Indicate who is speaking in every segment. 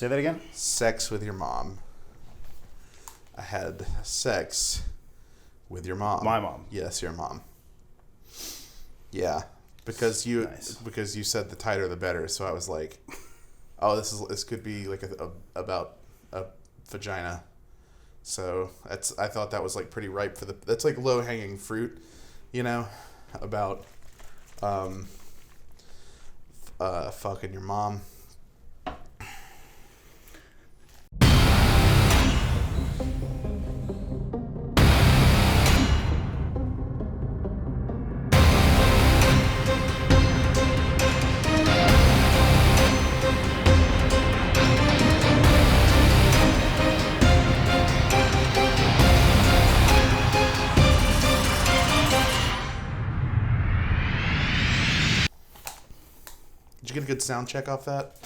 Speaker 1: Say that again?
Speaker 2: Sex with your mom. I had sex with your mom.
Speaker 1: My mom.
Speaker 2: Yes, your mom. Yeah, because you said the tighter the better. So I was like, oh, this could be like about a vagina. So I thought that was like pretty ripe for that's like low hanging fruit, about fucking your mom. Did you get a good sound check off that?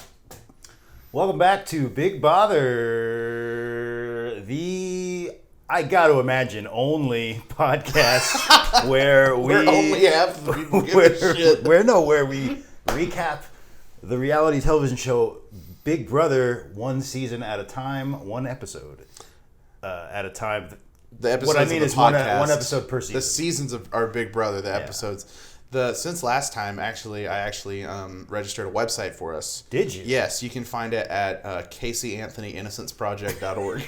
Speaker 1: Welcome back to Big Bother, the, I got to imagine, only podcast where we
Speaker 2: only half the people give a shit.
Speaker 1: Where we recap the reality television show Big Brother one season at a time, one episode at a time.
Speaker 2: The episodes
Speaker 1: what I mean
Speaker 2: of the
Speaker 1: is
Speaker 2: podcast,
Speaker 1: one episode per season.
Speaker 2: The seasons of our Big Brother, the episodes. Since last time, I actually registered a website for us.
Speaker 1: Did you?
Speaker 2: Yes, you can find it at CaseyAnthonyInnocenceProject.org.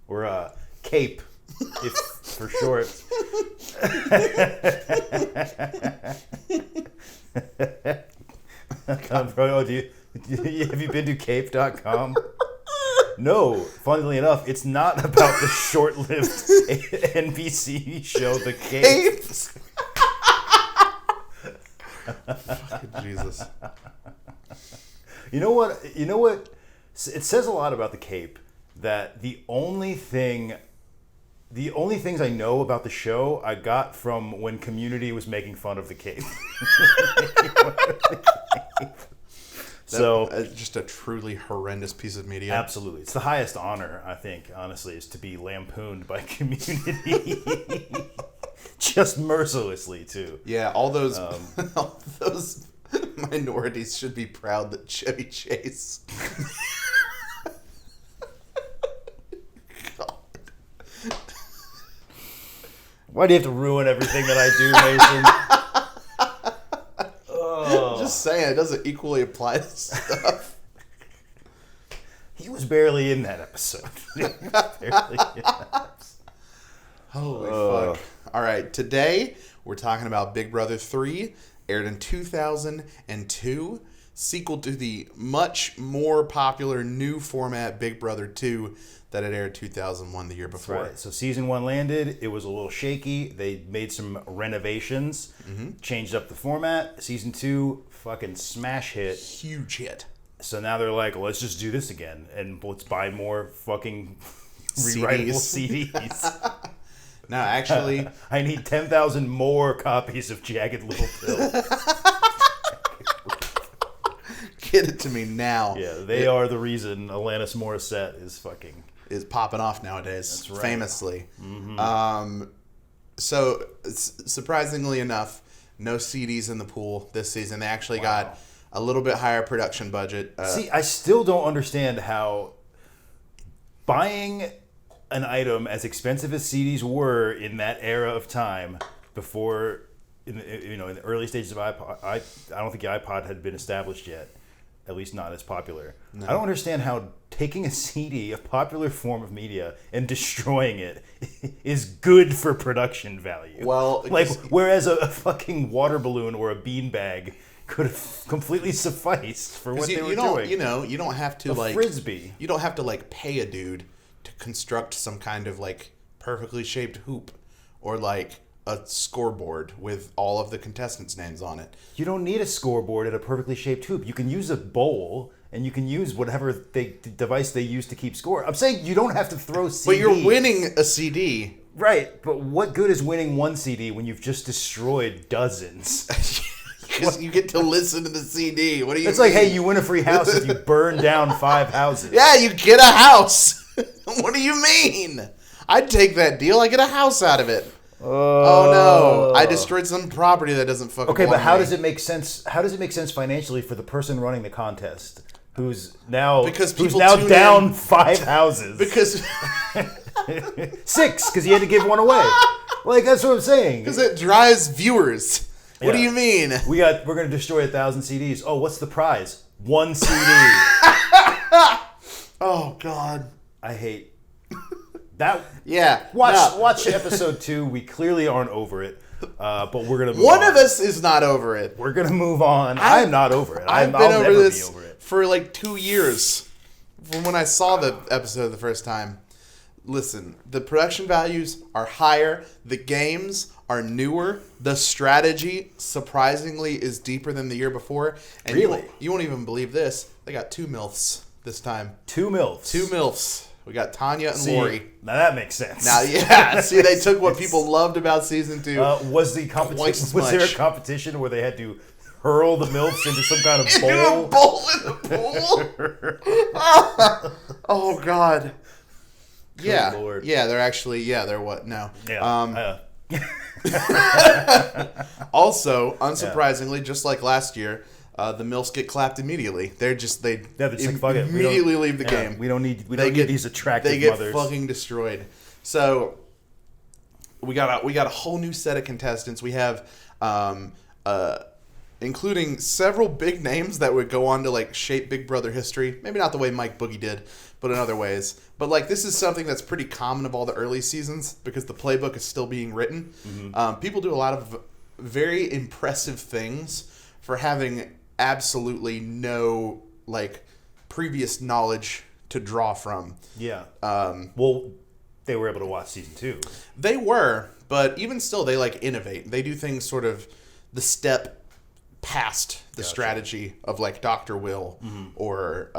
Speaker 1: Or CAPE, if for short. Have you been to CAPE.com? No, funnily enough, it's not about the short-lived NBC show The Cape.
Speaker 2: Jesus.
Speaker 1: You know what? It says a lot about The Cape that the only things I know about the show I got from when Community was making fun of The Cape. So
Speaker 2: just a truly horrendous piece of media.
Speaker 1: Absolutely. It's the highest honor, I think, honestly, is to be lampooned by Community. Just mercilessly, too.
Speaker 2: Yeah, all those minorities should be proud that Chevy Chase. God.
Speaker 1: Why do you have to ruin everything that I do, Mason?
Speaker 2: Just saying, it doesn't equally apply to stuff.
Speaker 1: He was barely in that episode.
Speaker 2: Holy fuck. All right, today we're talking about Big Brother 3, aired in 2002, sequel to the much more popular new format Big Brother 2 that had aired 2001, the year before.
Speaker 1: Right. So season 1 landed. It was a little shaky. They made some renovations, changed up the format. Season 2, fucking smash hit.
Speaker 2: Huge hit.
Speaker 1: So now they're like, let's just do this again. And let's buy more fucking rewritable CDs.
Speaker 2: No, actually...
Speaker 1: I need 10,000 more copies of Jagged Little Pill.
Speaker 2: Get it to me now.
Speaker 1: Yeah, they are the reason Alanis Morissette is
Speaker 2: popping off nowadays.
Speaker 1: That's right.
Speaker 2: Famously. Mm-hmm. So surprisingly enough, no CDs in the pool this season. They actually got a little bit higher production budget.
Speaker 1: See, I still don't understand how buying an item as expensive as CDs were in that era of time before, in the early stages of iPod. I don't think the iPod had been established yet. At least not as popular. No. I don't understand how taking a CD, a popular form of media, and destroying it is good for production value.
Speaker 2: Well,
Speaker 1: whereas a fucking water balloon or a beanbag could have completely sufficed for what they were doing.
Speaker 2: You don't have to
Speaker 1: frisbee.
Speaker 2: You don't have to pay a dude to construct some kind of perfectly shaped hoop or a scoreboard with all of the contestants' names on it.
Speaker 1: You don't need a scoreboard at a perfectly shaped hoop. You can use a bowl, and you can use whatever device they use to keep score. I'm saying you don't have to throw CDs.
Speaker 2: But you're winning a CD.
Speaker 1: Right, but what good is winning one CD when you've just destroyed dozens?
Speaker 2: Because you get to listen to the CD. What do you
Speaker 1: It's mean? Like, hey, you win a free house if you burn down 5 houses.
Speaker 2: Yeah, you get a house. What do you mean? I'd take that deal. I get a house out of it. Oh no! I destroyed some property that doesn't fucking.
Speaker 1: Okay, but how
Speaker 2: me.
Speaker 1: does it make sense? How does it make sense financially for the person running the contest, who's now down 5 houses?
Speaker 2: Because
Speaker 1: 6, because he had to give one away. Like, that's what I'm saying.
Speaker 2: Because it drives viewers. What do you mean?
Speaker 1: We're gonna destroy 1,000 CDs. Oh, what's the prize? 1 CD.
Speaker 2: Oh God,
Speaker 1: I hate that.
Speaker 2: Yeah,
Speaker 1: watch episode 2. We clearly aren't over it, but we're gonna move
Speaker 2: One
Speaker 1: on.
Speaker 2: of us is not over it.
Speaker 1: We're gonna move on. I'm not over it.
Speaker 2: I'll
Speaker 1: never
Speaker 2: this
Speaker 1: be over it.
Speaker 2: for like 2 years from when I saw the episode the first time. Listen, the production values are higher. The games are newer. The strategy, surprisingly, is deeper than the year before. And
Speaker 1: really?
Speaker 2: You won't even believe this. They got 2 MILFs this time.
Speaker 1: 2 MILFs.
Speaker 2: 2 MILFs. We got Tanya and Lori.
Speaker 1: Now that makes sense.
Speaker 2: Now, yeah. See, they took what people loved about season 2.
Speaker 1: Was the competition? Was there a competition where they had to hurl the MILFs into some kind of bowl?
Speaker 2: A bowl in the pool? Oh God. Yeah.
Speaker 1: Lord.
Speaker 2: Yeah, they're actually, they're what? No.
Speaker 1: Yeah.
Speaker 2: Also, unsurprisingly, just like last year, the MILFs get clapped immediately. They're just, they
Speaker 1: like, fuck it.
Speaker 2: immediately leave the game.
Speaker 1: We don't need these attractive
Speaker 2: They get
Speaker 1: mothers.
Speaker 2: fucking destroyed. So, we got a whole new set of contestants. We have, including several big names that would go on to like shape Big Brother history. Maybe not the way Mike Boogie did, but in other ways. But like this is something that's pretty common of all the early seasons because the playbook is still being written. Mm-hmm. People do a lot of very impressive things for having absolutely no like previous knowledge to draw from.
Speaker 1: Yeah. Well, they were able to watch season 2.
Speaker 2: They were, but even still, they like innovate. They do things sort of the step past the strategy of like Dr. Will or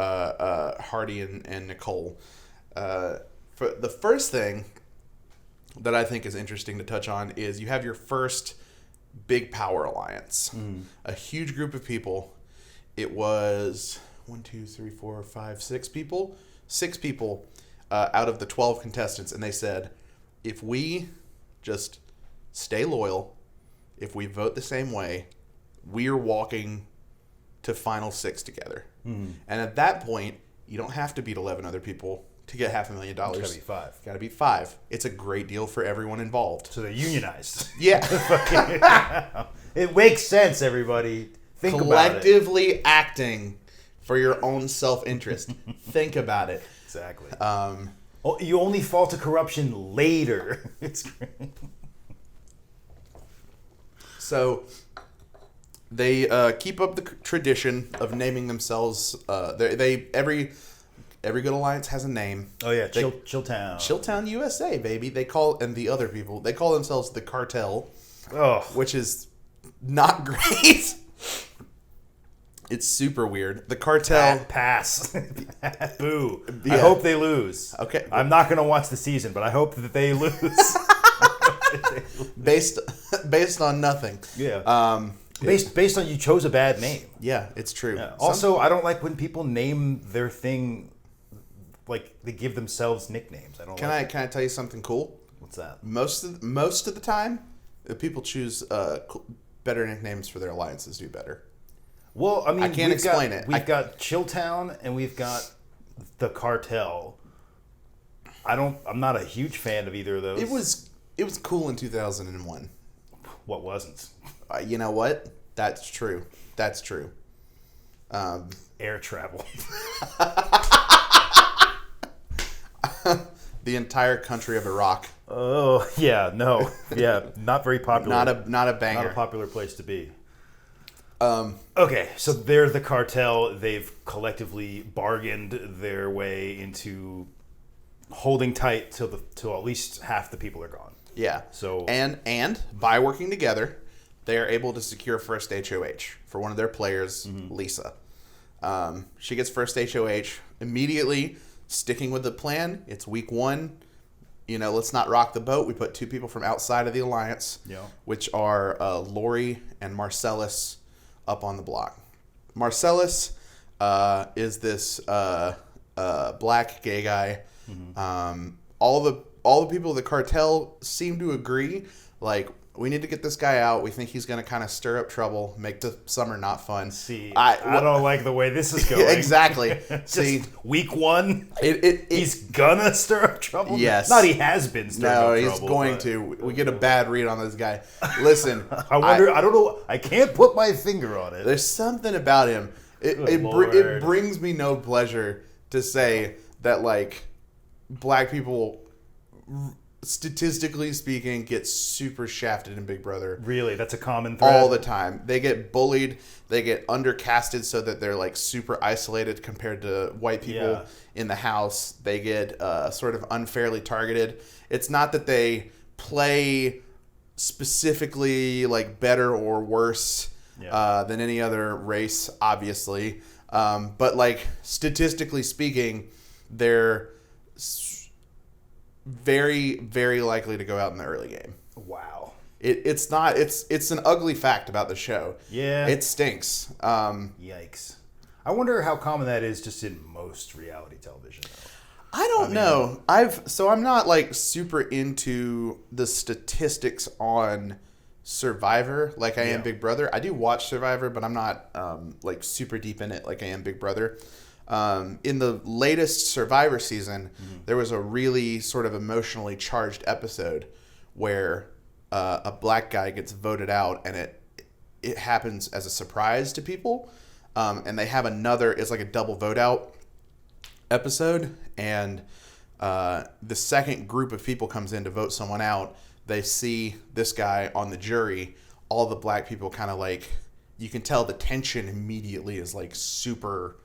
Speaker 2: Hardy and Nicole. For the first thing that I think is interesting to touch on is you have your first big power alliance. A huge group of people. It was 6 people. 6 people out of the 12 contestants, and they said, if we just stay loyal, if we vote the same way, we're walking to final 6 together. And at that point, you don't have to beat 11 other people to get $500,000.
Speaker 1: It's gotta be 5.
Speaker 2: Gotta be 5. It's a great deal for everyone involved.
Speaker 1: So they're unionized.
Speaker 2: Yeah.
Speaker 1: It makes sense, everybody. Think about it.
Speaker 2: Collectively acting for your own self-interest. Think about it.
Speaker 1: Exactly. You only fall to corruption later. It's great.
Speaker 2: So they keep up the tradition of naming themselves. Every good alliance has a name.
Speaker 1: Oh yeah, Chilltown.
Speaker 2: Chilltown, USA, baby. They call themselves the Cartel.
Speaker 1: Oh,
Speaker 2: which is not great. It's super weird. The Cartel.
Speaker 1: Pass. Boo.
Speaker 2: Yeah.
Speaker 1: I hope they lose.
Speaker 2: Okay.
Speaker 1: I'm not going to watch the season, but I hope that they lose.
Speaker 2: Based on nothing.
Speaker 1: Yeah. Based on you chose a bad name.
Speaker 2: Yeah, it's true.
Speaker 1: Yeah. Also, I don't like when people name their thing like they give themselves nicknames. I don't.
Speaker 2: Can I tell you something cool?
Speaker 1: What's that?
Speaker 2: Most of the time, if people choose better nicknames for their alliances, do better.
Speaker 1: Well, I mean,
Speaker 2: I can't explain it.
Speaker 1: We've got Chilltown and we've got the Cartel. I'm not a huge fan of either of those.
Speaker 2: It was cool in 2001.
Speaker 1: What wasn't?
Speaker 2: You know what? That's true. That's true.
Speaker 1: Air travel.
Speaker 2: The entire country of Iraq.
Speaker 1: Oh yeah, no, yeah, not very popular.
Speaker 2: Not a banger.
Speaker 1: Not a popular place to be. Okay, so they're the Cartel. They've collectively bargained their way into holding tight till at least half the people are gone.
Speaker 2: Yeah.
Speaker 1: So
Speaker 2: and by working together, they are able to secure first HOH for one of their players, Lisa. She gets first HOH immediately. Sticking with the plan, it's week 1. Let's not rock the boat. We put 2 people from outside of the alliance, which are Lori and Marcellus, up on the block. Marcellus is this black gay guy. All the people of the Cartel seem to agree, Like, we need to get this guy out. We think he's going to kind of stir up trouble, make the summer not fun.
Speaker 1: See, I don't like the way this is going.
Speaker 2: Exactly. See,
Speaker 1: week one, he's gonna stir up trouble.
Speaker 2: Yes.
Speaker 1: Not he has been stirring up trouble.
Speaker 2: No, he's going to. We get a bad read on this guy. Listen.
Speaker 1: I wonder. I don't know. I can't put my finger on it.
Speaker 2: There's something about him. It brings me no pleasure to say that, like, black people, statistically speaking, get super shafted in Big Brother.
Speaker 1: Really? That's a common thread?
Speaker 2: All the time. They get bullied. They get undercasted so that they're, like, super isolated compared to white people in the house. They get sort of unfairly targeted. It's not that they play specifically, like, better or worse than any other race, obviously. But, like, statistically speaking, they're very, very likely to go out in the early game.
Speaker 1: Wow.
Speaker 2: It's an ugly fact about the show.
Speaker 1: Yeah.
Speaker 2: It stinks.
Speaker 1: Yikes. I wonder how common that is just in most reality television, though.
Speaker 2: I don't know. I'm not, like, super into the statistics on Survivor like I am Big Brother. I do watch Survivor, but I'm not like super deep in it like I am Big Brother. In the latest Survivor season, there was a really sort of emotionally charged episode where a black guy gets voted out, and it happens as a surprise to people. And they have it's like a double vote out episode, and the second group of people comes in to vote someone out. They see this guy on the jury. All the black people kind of, like, you can tell the tension immediately is, like, super,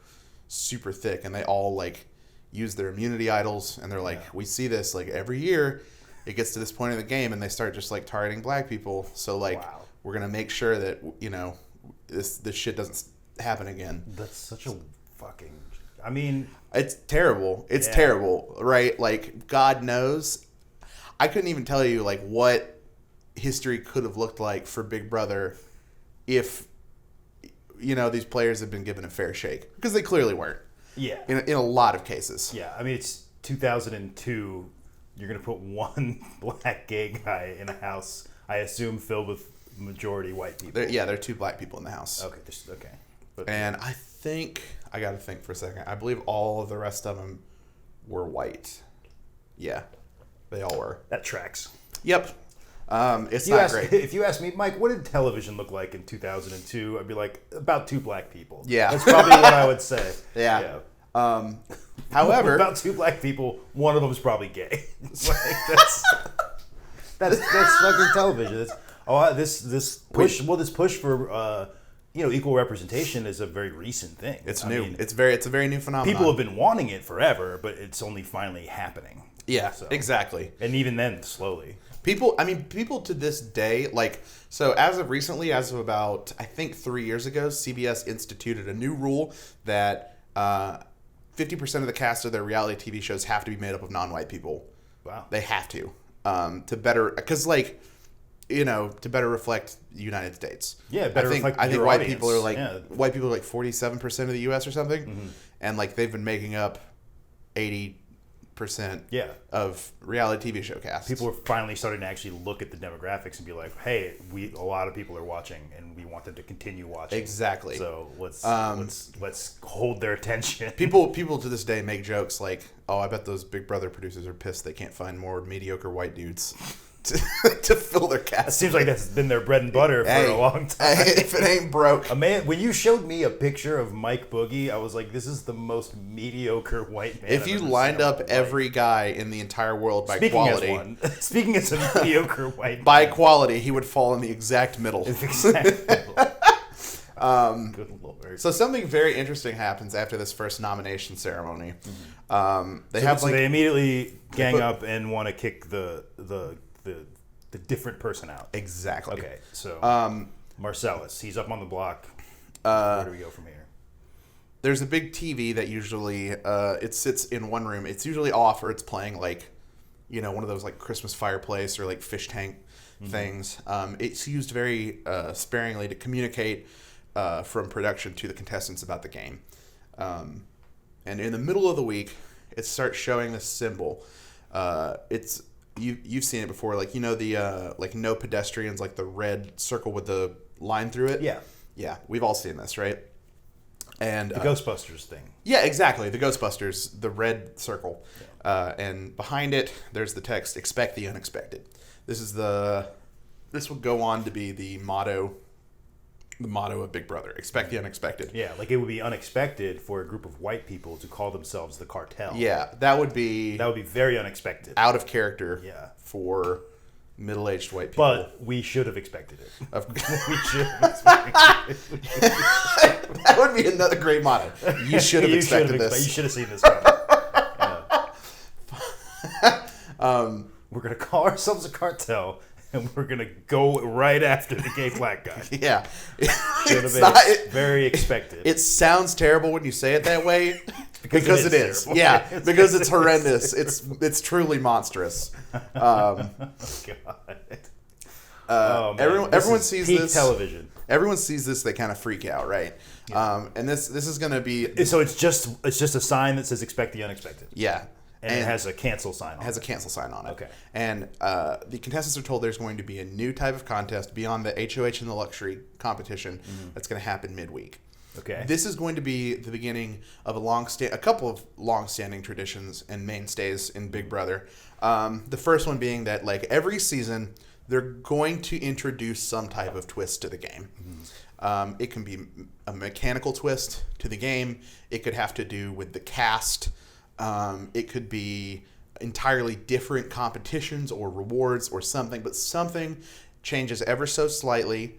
Speaker 2: super thick. And they all, like, use their immunity idols. And they're like, we see this, like, every year. It gets to this point in the game, and they start just, like, targeting black people. So, like, we're going to make sure that, you know, this shit doesn't happen again.
Speaker 1: That's such a fucking... I mean...
Speaker 2: It's terrible. It's terrible, right? Like, God knows... I couldn't even tell you, like, what history could have looked like for Big Brother if, you know, these players had been given a fair shake. Because they clearly weren't. Yeah. In a lot of cases.
Speaker 1: Yeah. I mean, it's 2002. You're going to put one black gay guy in a house, I assume, filled with majority white people.
Speaker 2: There are two black people in the house.
Speaker 1: Okay. Okay. But,
Speaker 2: and I got to think for a second. I believe all of the rest of them were white. Yeah. They all were.
Speaker 1: That tracks.
Speaker 2: Yep. It's not great.
Speaker 1: If you ask me, Mike, what did television look like in 2002? I'd be like, about two black people.
Speaker 2: Yeah.
Speaker 1: That's probably what I would say.
Speaker 2: Yeah. However...
Speaker 1: about two black people, one of them is probably gay. Like, that's fucking television. This push for... equal representation is a very recent thing.
Speaker 2: It's new. It's a very new phenomenon.
Speaker 1: People have been wanting it forever, but it's only finally happening.
Speaker 2: Yeah, so. Exactly.
Speaker 1: And even then, slowly.
Speaker 2: People to this day, like, so as of recently, as of about, I think 3 years ago, CBS instituted a new rule that 50% of the cast of their reality TV shows have to be made up of non-white people.
Speaker 1: Wow.
Speaker 2: They have to better, because, like, you know, to better reflect the United States.
Speaker 1: Yeah, better reflect your
Speaker 2: I think
Speaker 1: audience.
Speaker 2: White people are like 47% of the U.S. or something, and, like, they've been making up 80% of reality TV show casts.
Speaker 1: People are finally starting to actually look at the demographics and be like, hey, a lot of people are watching, and we want them to continue watching.
Speaker 2: Exactly.
Speaker 1: So let's hold their attention.
Speaker 2: People to this day make jokes like, oh, I bet those Big Brother producers are pissed they can't find more mediocre white dudes to fill their cast.
Speaker 1: It seems like that's been their bread and butter for a long time.
Speaker 2: If it ain't broke.
Speaker 1: When you showed me a picture of Mike Boogie, I was like, this is the most mediocre white man.
Speaker 2: If you lined up every guy in the entire world by quality.
Speaker 1: Speaking as a mediocre white man.
Speaker 2: By quality, he would fall in the exact middle.
Speaker 1: Good Lord.
Speaker 2: So something very interesting happens after this first nomination ceremony.
Speaker 1: They immediately gang up and want to kick the different person out.
Speaker 2: Exactly.
Speaker 1: Okay, so Marcellus, he's up on the block. Where do we go from here?
Speaker 2: There's a big TV that usually it sits in one room. It's usually off, or it's playing, like, you know, one of those, like, Christmas fireplace or, like, fish tank things. It's used very sparingly to communicate from production to the contestants about the game. And in the middle of the week, it starts showing this symbol. It's you've seen it before, like the like no pedestrians, like the red circle with the line through it. Yeah, we've all seen this, right? And
Speaker 1: the Ghostbusters thing.
Speaker 2: Yeah, exactly. The Ghostbusters, the red circle, and behind it there's the text: "Expect the unexpected." This will go on to be the motto of Big Brother: "Expect the unexpected."
Speaker 1: Yeah, like it would be unexpected for a group of white people to call themselves the cartel.
Speaker 2: Yeah, that would be
Speaker 1: very unexpected,
Speaker 2: out of character.
Speaker 1: Yeah.
Speaker 2: For middle-aged white people.
Speaker 1: But we should have expected it.
Speaker 2: We should have expected it. That would be another great motto. You should have expected this.
Speaker 1: You should have seen this coming. We're going to call ourselves a cartel, and we're going to go right after the gay black guy.
Speaker 2: Yeah.
Speaker 1: Should have been very expected.
Speaker 2: It sounds terrible when you say it that way. Because it is. Yeah, because it's horrendous. It's truly monstrous.
Speaker 1: God.
Speaker 2: Everyone sees
Speaker 1: peak
Speaker 2: this.
Speaker 1: Television.
Speaker 2: Everyone sees this. They kind of freak out, right? Yeah. And this is going to be.
Speaker 1: So it's just a sign that says "Expect the unexpected."
Speaker 2: Yeah.
Speaker 1: And it has a cancel sign on it.
Speaker 2: It has a cancel sign on it.
Speaker 1: Okay.
Speaker 2: And the contestants are told there's going to be a new type of contest beyond the HOH and the luxury competition that's going to happen midweek.
Speaker 1: Okay.
Speaker 2: This is going to be the beginning of a couple of long-standing traditions and mainstays in Big Brother. The first one being that, like, every season, they're going to introduce some type of twist to the game. It can be a mechanical twist to the game. It could have to do with the cast. It could be entirely different competitions or rewards or something, but something changes ever so slightly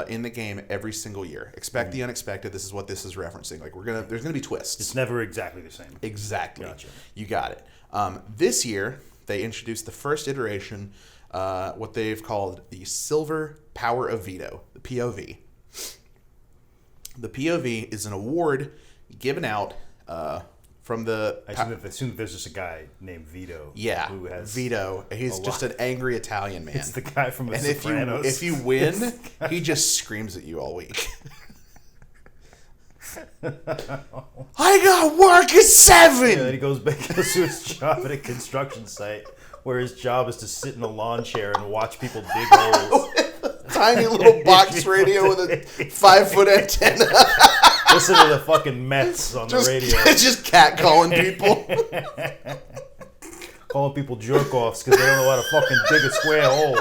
Speaker 2: in the game every single year. Expect the unexpected. This is what this is referencing. Like there's gonna be twists.
Speaker 1: It's never exactly the same.
Speaker 2: Exactly.
Speaker 1: Gotcha.
Speaker 2: You got it. This year they introduced the first iteration, what they've called the Silver Power of Veto, the POV. The POV is an award given out from the.
Speaker 1: I assume that there's just a guy named Vito.
Speaker 2: Yeah,
Speaker 1: who has
Speaker 2: Vito. He's just an angry Italian man.
Speaker 1: It's the guy from The
Speaker 2: and
Speaker 1: Sopranos.
Speaker 2: If you win, he just screams at you all week. I got work at 7.
Speaker 1: Yeah, then he goes back to his job at a construction site, where his job is to sit in a lawn chair and watch people dig holes.
Speaker 2: Tiny little box radio with a 5-foot antenna.
Speaker 1: Listen to the fucking Mets on the radio.
Speaker 2: Just catcalling people.
Speaker 1: Calling people jerk-offs because they don't know how to fucking dig a square hole.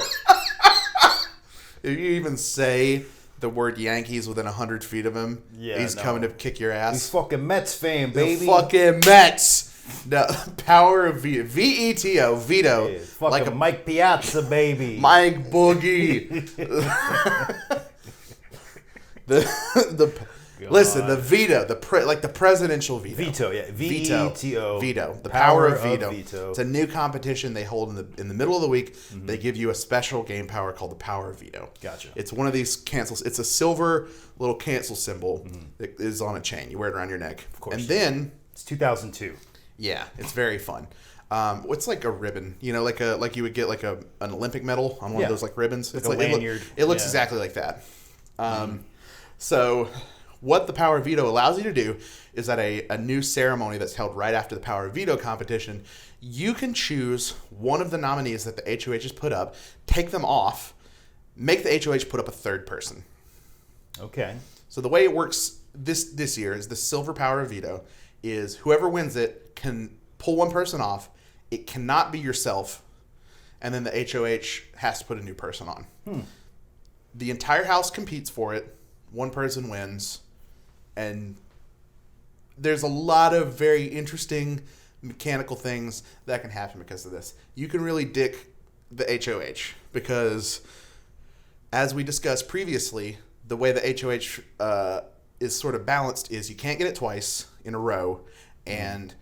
Speaker 2: If you even say the word Yankees within 100 feet of him, he's coming to kick your ass.
Speaker 1: He's fucking Mets fame, baby.
Speaker 2: The fucking Mets. No, power of Veto. V-E-T-O. Veto.
Speaker 1: Yeah, fucking like a Mike Piazza, baby.
Speaker 2: Mike Boogie. Listen, the veto, the presidential veto.
Speaker 1: Veto, yeah. V-E-T-O.
Speaker 2: Veto. The power of veto.
Speaker 1: Veto.
Speaker 2: It's a new competition they hold in the middle of the week. Mm-hmm. They give you a special game power called the power of veto.
Speaker 1: Gotcha.
Speaker 2: It's one of these cancels. It's a silver little cancel symbol that is on a chain. You wear it around your neck.
Speaker 1: Of course.
Speaker 2: And then
Speaker 1: it's 2002.
Speaker 2: Yeah, it's very fun. It's like a ribbon, like you would get like an Olympic medal on one of those like ribbons.
Speaker 1: Like
Speaker 2: it's
Speaker 1: a
Speaker 2: like
Speaker 1: lanyard.
Speaker 2: It looks exactly like that. So what the Power of Veto allows you to do is at a new ceremony that's held right after the Power of Veto competition, you can choose one of the nominees that the HOH has put up, take them off, make the HOH put up a third person.
Speaker 1: Okay.
Speaker 2: So the way it works this year is the Silver Power of Veto is whoever wins it can pull one person off. It cannot be yourself. And then the HOH has to put a new person on. The entire house competes for it. One person wins. And there's a lot of very interesting mechanical things that can happen because of this. You can really dick the HOH because, as we discussed previously, the way the HOH is sort of balanced is you can't get it twice in a row. And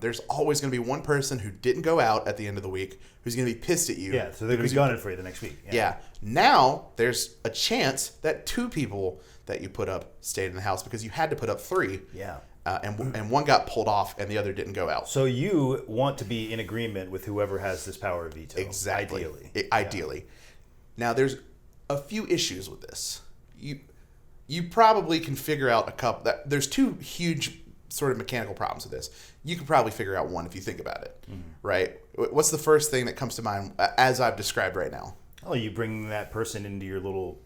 Speaker 2: there's always going to be one person who didn't go out at the end of the week who's going to be pissed at you.
Speaker 1: Yeah, so they're going to be gunning for you the next week.
Speaker 2: Yeah. Now, there's a chance that 2 people that you put up stayed in the house because you had to put up 3.
Speaker 1: Yeah.
Speaker 2: And one got pulled off and the other didn't go out.
Speaker 1: So you want to be in agreement with whoever has this power of veto.
Speaker 2: Exactly. Ideally.
Speaker 1: Yeah.
Speaker 2: Now, there's a few issues with this. You probably can figure out a couple. There's 2 huge sort of mechanical problems with this. You could probably figure out one if you think about it, right? What's the first thing that comes to mind as I've described right now?
Speaker 1: Oh, you bring that person into your little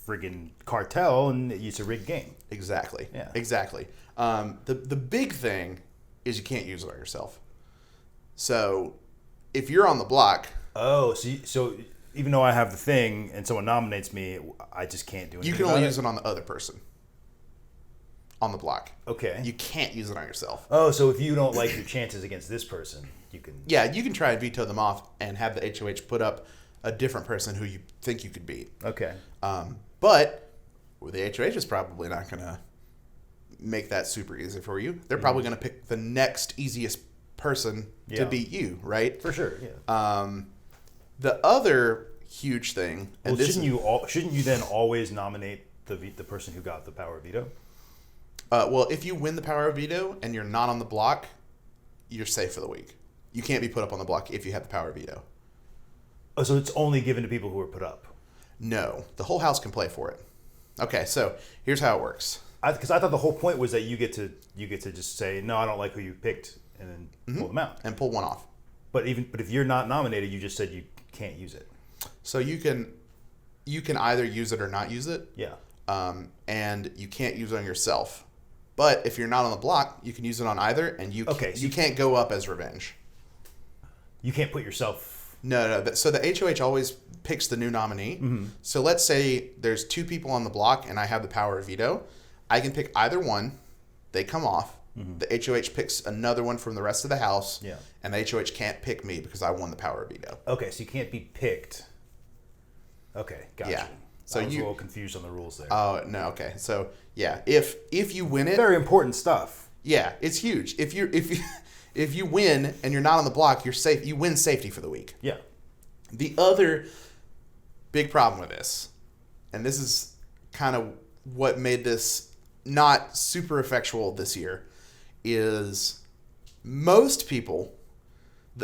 Speaker 1: friggin' cartel, and it's a rigged game.
Speaker 2: Exactly.
Speaker 1: Yeah.
Speaker 2: Exactly. The big thing is you can't use it on yourself. So if you're on the block...
Speaker 1: Oh, so even though I have the thing and someone nominates me, I just can't do anything.
Speaker 2: You can only use it on the other person. On the block.
Speaker 1: Okay.
Speaker 2: You can't use it on yourself.
Speaker 1: Oh, so if you don't like your chances against this person, you can...
Speaker 2: Yeah, you can try and veto them off and have the HOH put up a different person who you think you could beat.
Speaker 1: Okay.
Speaker 2: But the HOH is probably not going to make that super easy for you. They're probably going to pick the next easiest person to beat you, right?
Speaker 1: For sure, yeah.
Speaker 2: The other huge thing...
Speaker 1: Well, shouldn't you then always nominate the person who got the power of veto?
Speaker 2: Well, if you win the power of veto and you're not on the block, you're safe for the week. You can't be put up on the block if you have the power of veto.
Speaker 1: Oh, so it's only given to people who are put up?
Speaker 2: No. The whole house can play for it. Okay, so here's how it works.
Speaker 1: Because I thought the whole point was that you get to just say, no, I don't like who you picked, and then pull them out.
Speaker 2: And pull one off.
Speaker 1: But if you're not nominated, you just said you can't use it.
Speaker 2: So you can either use it or not use it.
Speaker 1: Yeah.
Speaker 2: And you can't use it on yourself. But if you're not on the block, you can use it on either, and you can't go up as revenge.
Speaker 1: You can't put yourself...
Speaker 2: No. So the HOH always picks the new nominee. Mm-hmm. So let's say there's 2 people on the block, and I have the power of veto. I can pick either one. They come off. Mm-hmm. The HOH picks another one from the rest of the house.
Speaker 1: Yeah.
Speaker 2: And the HOH can't pick me because I won the power of veto.
Speaker 1: Okay, so you can't be picked. Okay, gotcha. Yeah. So I was a little confused on the rules there.
Speaker 2: Oh, no, okay. So, yeah, if you win it...
Speaker 1: Very important stuff.
Speaker 2: Yeah, it's huge. If you win and you're not on the block, you're safe. You win safety for the week.
Speaker 1: Yeah.
Speaker 2: The other big problem with this, and this is kind of what made this not super effectual this year, is most people,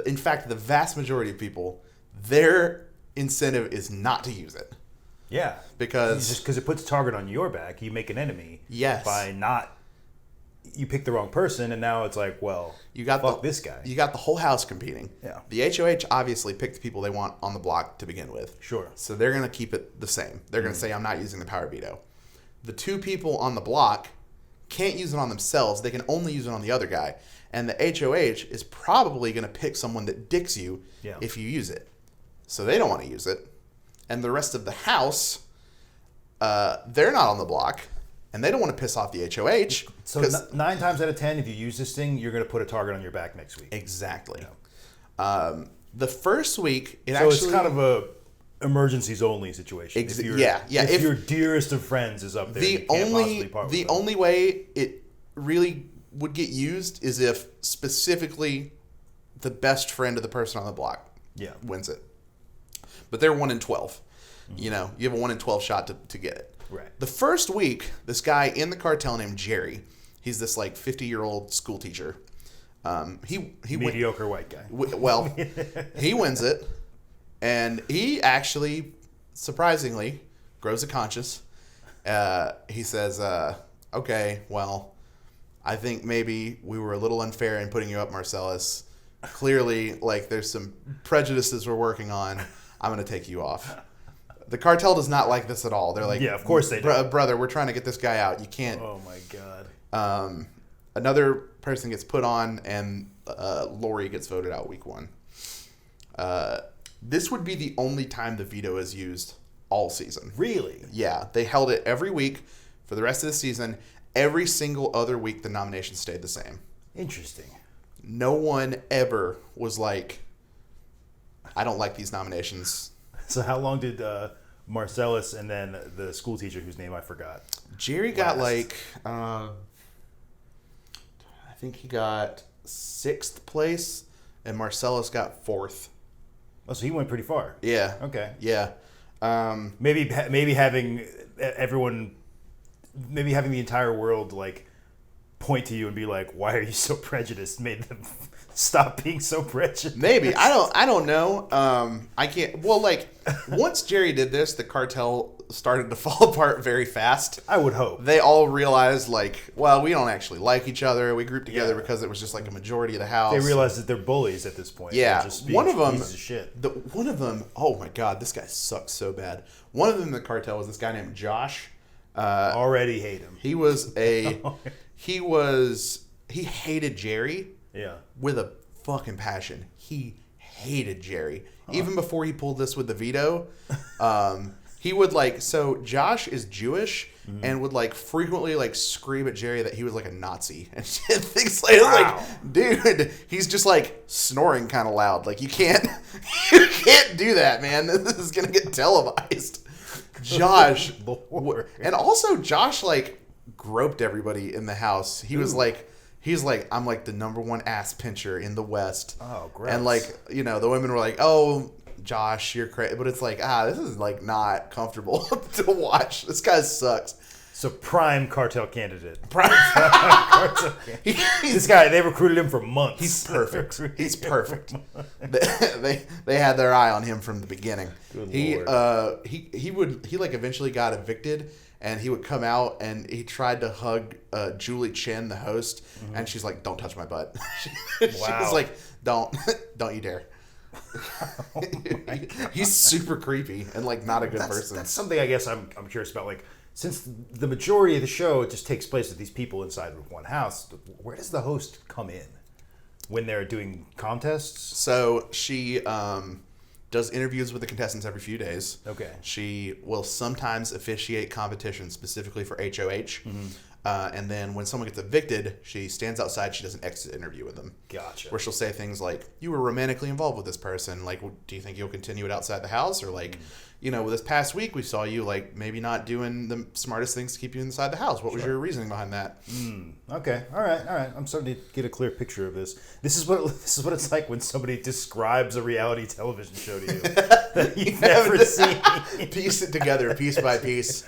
Speaker 2: in fact, the vast majority of people, their incentive is not to use it.
Speaker 1: Yeah,
Speaker 2: because
Speaker 1: it puts a target on your back. You make an enemy.
Speaker 2: Yes.
Speaker 1: By not, you pick the wrong person, and now it's like, well, fuck this guy.
Speaker 2: You got the whole house competing.
Speaker 1: Yeah.
Speaker 2: The HOH obviously picked the people they want on the block to begin with.
Speaker 1: Sure.
Speaker 2: So they're going to keep it the same. They're going to say, I'm not using the power veto. The 2 people on the block can't use it on themselves. They can only use it on the other guy. And the HOH is probably going to pick someone that dicks you if you use it. So they don't want to use it. And the rest of the house, they're not on the block, and they don't want to piss off the HOH.
Speaker 1: So 9 times out of 10, if you use this thing, you're going to put a target on your back next week.
Speaker 2: Exactly. Yeah. The first week,
Speaker 1: it's kind of a emergencies only situation. If your dearest of friends is up there,
Speaker 2: the only way it really would get used is if specifically the best friend of the person on the block wins it. But they're 1 in 12. Mm-hmm. You know, you have a 1 in 12 shot to get it.
Speaker 1: Right.
Speaker 2: The first week, this guy in the cartel named Jerry, he's this like 50-year-old school teacher. He
Speaker 1: mediocre white guy.
Speaker 2: Well, he wins it, and he actually, surprisingly, grows a conscience. He says, "Okay, well, I think maybe we were a little unfair in putting you up, Marcellus. Clearly, like there's some prejudices we're working on. I'm going to take you off." The cartel does not like this at all. They're like,
Speaker 1: yeah, of course they do.
Speaker 2: Brother, we're trying to get this guy out. You can't.
Speaker 1: Oh, my God.
Speaker 2: Another person gets put on, and Lori gets voted out week 1. This would be the only time the veto is used all season.
Speaker 1: Really?
Speaker 2: Yeah. They held it every week for the rest of the season. Every single other week, the nominations stayed the same.
Speaker 1: Interesting.
Speaker 2: No one ever was like, I don't like these nominations.
Speaker 1: So how long did Marcellus and then the school teacher whose name I forgot?
Speaker 2: Jerry got like, I think he got 6th place, and Marcellus got 4th.
Speaker 1: Oh, so he went pretty far.
Speaker 2: Yeah.
Speaker 1: Okay.
Speaker 2: Yeah.
Speaker 1: Maybe having everyone, maybe having the entire world like point to you and be like, "Why are you so prejudiced?" made them stop being so prejudiced.
Speaker 2: Maybe I don't know. I can't. Well, like once Jerry did this, the cartel started to fall apart very fast.
Speaker 1: I would hope.
Speaker 2: They all realized, like, well, we don't actually like each other. We grouped together because it was just like a majority of the house.
Speaker 1: They realized that they're bullies at this point.
Speaker 2: Yeah.
Speaker 1: Just
Speaker 2: one of them,
Speaker 1: pieces of shit.
Speaker 2: one of them, oh my God, this guy sucks so bad. One of them in the cartel was this guy named Josh.
Speaker 1: Already hate him.
Speaker 2: He hated Jerry.
Speaker 1: Yeah.
Speaker 2: With a fucking passion. He hated Jerry. Even before he pulled this with the veto, he would so Josh is Jewish and would frequently scream at Jerry that he was like a Nazi and shit. Things dude, he's just snoring kind of loud. You can't do that, man. This is gonna get televised. Josh, and also Josh groped everybody in the house. He was he's I'm the number one ass pincher in the West.
Speaker 1: Oh, gross.
Speaker 2: And the women were oh, Josh, you're crazy. But it's this is not comfortable to watch. This guy sucks.
Speaker 1: So prime cartel candidate.
Speaker 2: Cartel candidate.
Speaker 1: This guy, they recruited him for months.
Speaker 2: He's perfect. He's perfect. They had their eye on him from the beginning.
Speaker 1: Good
Speaker 2: Lord. He eventually got evicted. And he would come out and he tried to hug Julie Chen, the host, and she's like, "Don't touch my butt." She was like, "Don't you dare." He's super creepy and not a good person.
Speaker 1: That's something I guess I'm curious about. Since the majority of the show just takes place with these people inside of one house, where does the host come in when they're doing contests?
Speaker 2: So she does interviews with the contestants every few days.
Speaker 1: Okay.
Speaker 2: She will sometimes officiate competitions specifically for HOH. And then when someone gets evicted, she stands outside. She does an exit interview with them.
Speaker 1: Gotcha.
Speaker 2: Where she'll say things like, "You were romantically involved with this person. Do you think you'll continue it outside the house?" Or this past week we saw you maybe not doing the smartest things to keep you inside the house. What was your reasoning behind that?
Speaker 1: Okay. All right. I'm starting to get a clear picture of this. This is what it's like when somebody describes a reality television show to you that you've never seen.
Speaker 2: Piece it together, piece by piece.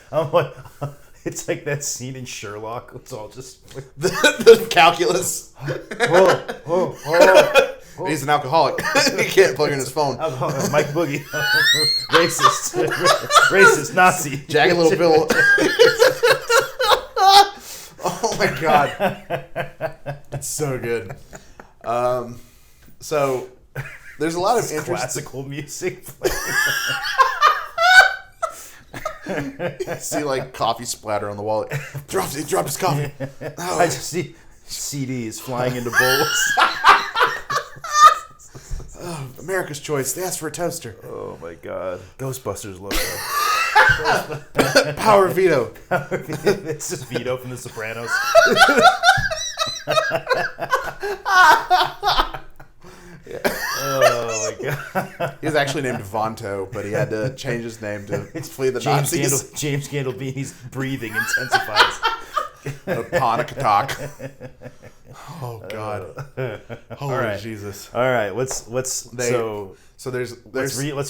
Speaker 1: It's like that scene in Sherlock. It's all just
Speaker 2: the calculus.
Speaker 1: Whoa.
Speaker 2: He's an alcoholic. He can't plug in his phone.
Speaker 1: Mike Boogie. Racist, Nazi.
Speaker 2: Jagged Little Bill. Oh my God. It's so good. So there's a lot of
Speaker 1: classical music.
Speaker 2: See coffee splatter on the wall. He dropped his coffee. Oh.
Speaker 1: I just see CDs flying into bowls.
Speaker 2: Oh, America's Choice. They asked for a toaster.
Speaker 1: Oh my God. Ghostbusters logo.
Speaker 2: Power veto.
Speaker 1: It's just Vito from The Sopranos. Oh my God.
Speaker 2: He was actually named Vonto, but he had to change his name to flee the Nazis.
Speaker 1: James Gandolfini's breathing intensifies.
Speaker 2: Ponakatok. Oh God. Holy
Speaker 1: right.
Speaker 2: Jesus.
Speaker 1: All right. Let's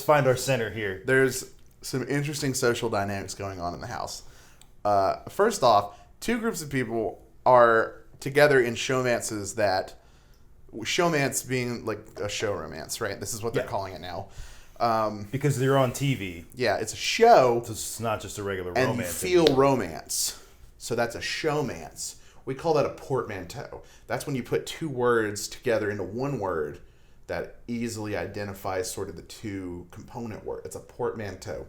Speaker 1: find our center here.
Speaker 2: There's some interesting social dynamics going on in the house. First off, two groups of people are together in showmances that showmance being a show romance, right? This is what they're calling it now.
Speaker 1: Because they're on TV.
Speaker 2: Yeah, it's a show.
Speaker 1: So it's not just a regular
Speaker 2: and
Speaker 1: romance.
Speaker 2: And you feel romance. So that's a showmance. We call that a portmanteau. That's when you put two words together into one word that easily identifies sort of the two component word. It's a portmanteau.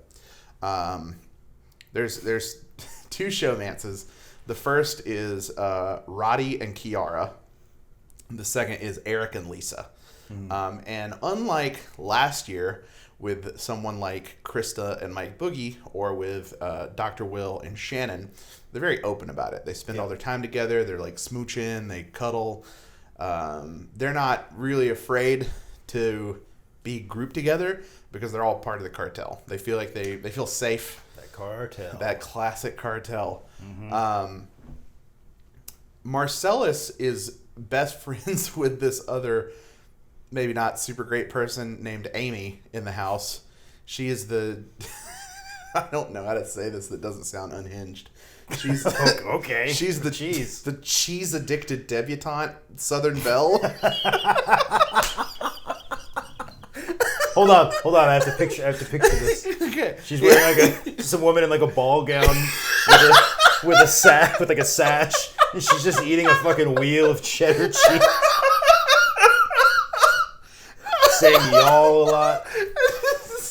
Speaker 2: There's two showmances. The first is Roddy and Kiara. The second is Eric and Lisa. And unlike last year with someone like Krista and Mike Boogie or with Dr. Will and Shannon, they're very open about it. They spend all their time together. They're smooching. They cuddle. They're not really afraid to be grouped together because they're all part of the cartel. They feel like they feel safe.
Speaker 1: That cartel.
Speaker 2: That classic cartel. Marcellus is best friends with this other maybe not super great person named Amy in the house. She is the I don't know how to say this that doesn't sound unhinged. She's
Speaker 1: okay.
Speaker 2: She's the cheese addicted debutante, Southern Belle.
Speaker 1: Hold on. I have to picture this.
Speaker 2: Okay.
Speaker 1: She's wearing just a woman in like a ball gown with a sash, and she's just eating a fucking wheel of cheddar cheese, saying y'all a lot.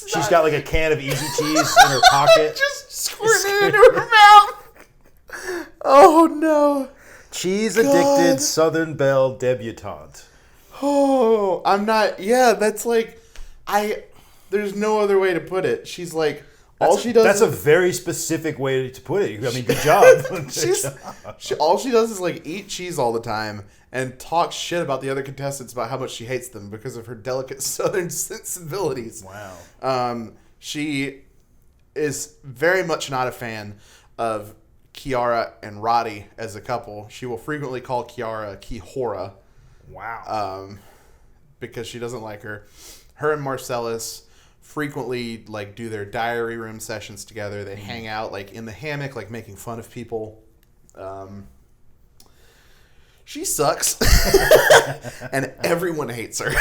Speaker 1: She's got like a can of easy cheese in her pocket.
Speaker 2: Just squirting it into her mouth. Oh no.
Speaker 1: Cheese addicted Southern Belle debutante.
Speaker 2: Oh, I'm not. Yeah, that's like, there's no other way to put it. She's like, all she does.
Speaker 1: That's a very specific way to put it. I mean, good job.
Speaker 2: All she does is like eat cheese all the time and talk shit about the other contestants about how much she hates them because of her delicate Southern sensibilities.
Speaker 1: Wow.
Speaker 2: She is very much not a fan of Kiara and Roddy as a couple. She will frequently call Kiara Kihora.
Speaker 1: Wow.
Speaker 2: Because she doesn't like her. Her and Marcellus frequently like do their diary room sessions together. They hang out like in the hammock, like making fun of people. She sucks. And everyone hates her.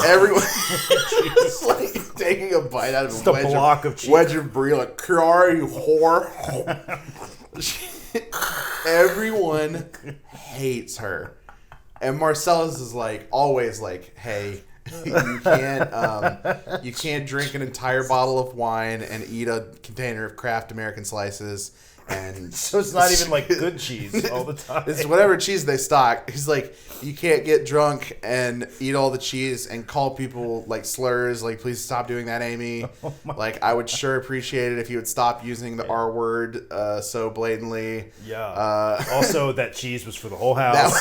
Speaker 2: Everyone. She's like taking a bite out of
Speaker 1: just a block of cheese.
Speaker 2: Wedge of brie, like, Kiara, you whore. Everyone hates her. And Marcellus is like, always like, hey, you can't drink an entire bottle of wine and eat a container of Kraft American slices. And
Speaker 1: so it's not even like good cheese all the time.
Speaker 2: It's whatever cheese they stock. He's like, you can't get drunk and eat all the cheese and call people like slurs. Like, please stop doing that, Amy. Like, I would sure appreciate it if you would stop using the R word so blatantly.
Speaker 1: Yeah. Also, that cheese was for the whole house.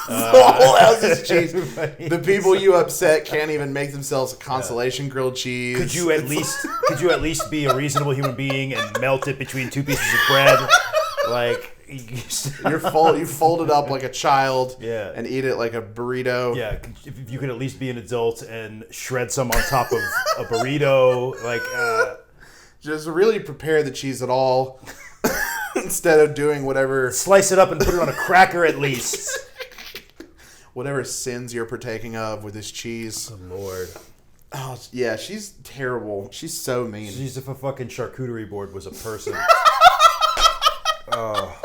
Speaker 2: The whole house is cheese. The people you upset can't even make themselves a consolation grilled cheese.
Speaker 1: Could you at least be a reasonable human being and melt it between two pieces of bread? Like,
Speaker 2: you fold it up like a child, and eat it like a burrito.
Speaker 1: Yeah, if you could at least be an adult and shred some on top of a burrito, like
Speaker 2: just really prepare the cheese at all instead of doing whatever.
Speaker 1: Slice it up and put it on a cracker at least.
Speaker 2: Whatever sins you're partaking of with this cheese.
Speaker 1: Oh, Lord.
Speaker 2: Oh, yeah, she's terrible. She's so mean.
Speaker 1: She's if a fucking charcuterie board was a person. Oh.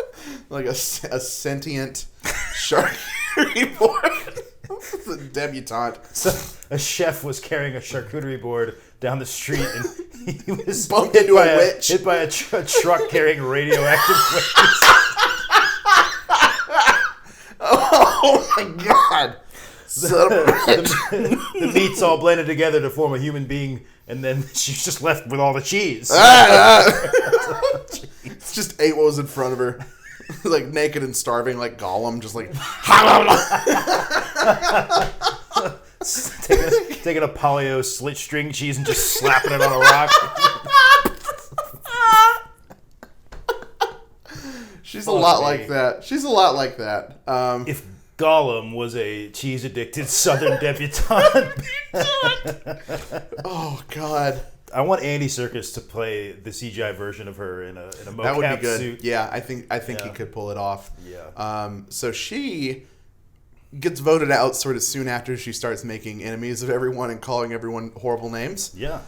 Speaker 2: Like a sentient charcuterie board. It's a debutante.
Speaker 1: So a chef was carrying a charcuterie board down the street and he was
Speaker 2: bumped into a witch.
Speaker 1: Hit by a truck carrying radioactive waste.
Speaker 2: Oh my god!
Speaker 1: The meat's all blended together to form a human being, and then she's just left with all the cheese.
Speaker 2: It's just ate what was in front of her, like naked and starving, like Gollum, just like
Speaker 1: taking a polio slit string cheese and just slapping it on a rock.
Speaker 2: She's a lot like that. She's a lot like that.
Speaker 1: If Gollum was a cheese-addicted Southern debutante.
Speaker 2: Oh, God.
Speaker 1: I want Andy Serkis to play the CGI version of her in a mocap
Speaker 2: that would be good.
Speaker 1: suit.
Speaker 2: Yeah, I think he could pull it off.
Speaker 1: Yeah.
Speaker 2: So she gets voted out sort of soon after she starts making enemies of everyone and calling everyone horrible names.
Speaker 1: Yeah.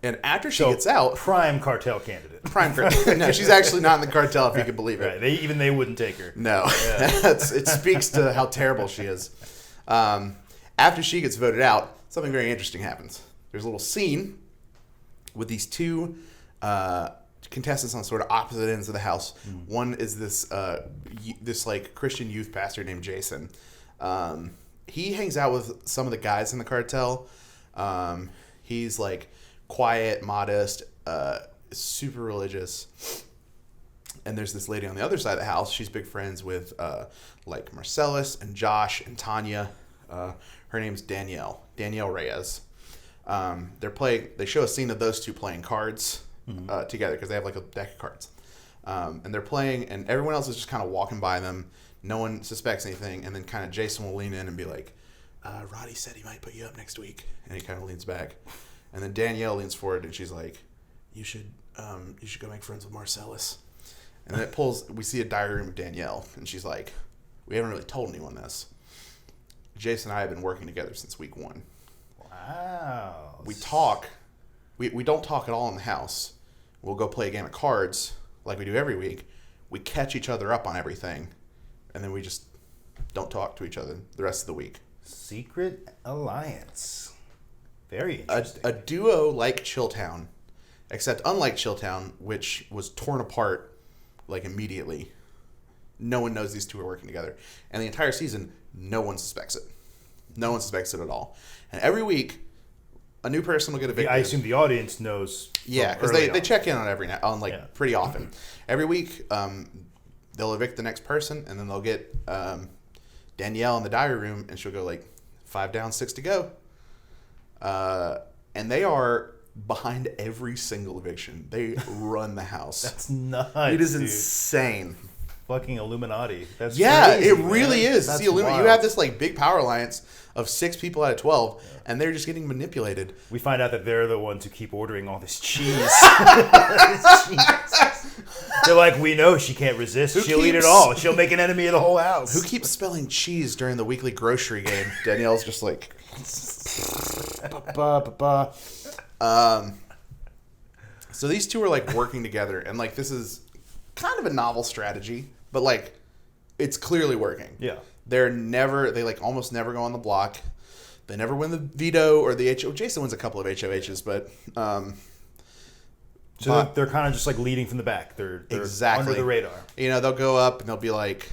Speaker 2: And after she gets out...
Speaker 1: Prime cartel candidate.
Speaker 2: Prime cartel. No, she's actually not in the cartel, if you could believe it.
Speaker 1: Right. Even they wouldn't take her.
Speaker 2: No. Yeah. It speaks to how terrible she is. After she gets voted out, something very interesting happens. There's a little scene with these two contestants on sort of opposite ends of the house. Mm. One is this like Christian youth pastor named Jason. He hangs out with some of the guys in the cartel. He's like quiet, modest, super religious. And there's this lady on the other side of the house. She's big friends with like Marcellus and Josh and Tanya. Her name's Danielle Reyes. They show a scene of those two playing cards together because they have like a deck of cards. And they're playing, and everyone else is just kind of walking by them. No one suspects anything. And then kind of Jason will lean in and be like, Roddy said he might put you up next week. And he kind of leans back. And then Danielle leans forward and she's like, you should go make friends with Marcellus. And then we see a diary room of Danielle. And she's like, we haven't really told anyone this. Jason and I have been working together since week 1.
Speaker 1: Wow. Wow.
Speaker 2: We talk. We don't talk at all in the house. We'll go play a game of cards like we do every week. We catch each other up on everything, and then we just don't talk to each other the rest of the week.
Speaker 1: Secret alliance. Very interesting.
Speaker 2: A duo like Chilltown, except unlike Chilltown, which was torn apart like immediately. No one knows these two are working together. And the entire season, no one suspects it. No one suspects it at all. And every week, a new person will get evicted.
Speaker 1: I assume the audience knows.
Speaker 2: Yeah, because they check in on pretty often. Every week, they'll evict the next person, and then they'll get Danielle in the diary room, and she'll go like 5 down, 6 to go. And they are behind every single eviction. They run the house.
Speaker 1: That's nuts.
Speaker 2: It is
Speaker 1: dude.
Speaker 2: Insane.
Speaker 1: Fucking Illuminati. That's
Speaker 2: crazy, it
Speaker 1: man.
Speaker 2: really is.
Speaker 1: That's
Speaker 2: See, you have this like big power alliance of 6 people out of 12, and they're just getting manipulated.
Speaker 1: We find out that they're the ones who keep ordering all this cheese. They're like, we know she can't resist. She'll eat it all. She'll make an enemy of the whole house.
Speaker 2: Who keeps spelling cheese during the weekly grocery game? Danielle's just like... So these two are like working together, and like this is kind of a novel strategy, but like it's clearly working.
Speaker 1: Yeah.
Speaker 2: They like almost never go on the block. They never win the veto or the HO. Jason wins a couple of HOHs, but
Speaker 1: so they're kind of just like leading from the back. They're
Speaker 2: exactly
Speaker 1: under the radar.
Speaker 2: You know, they'll go up and they'll be like,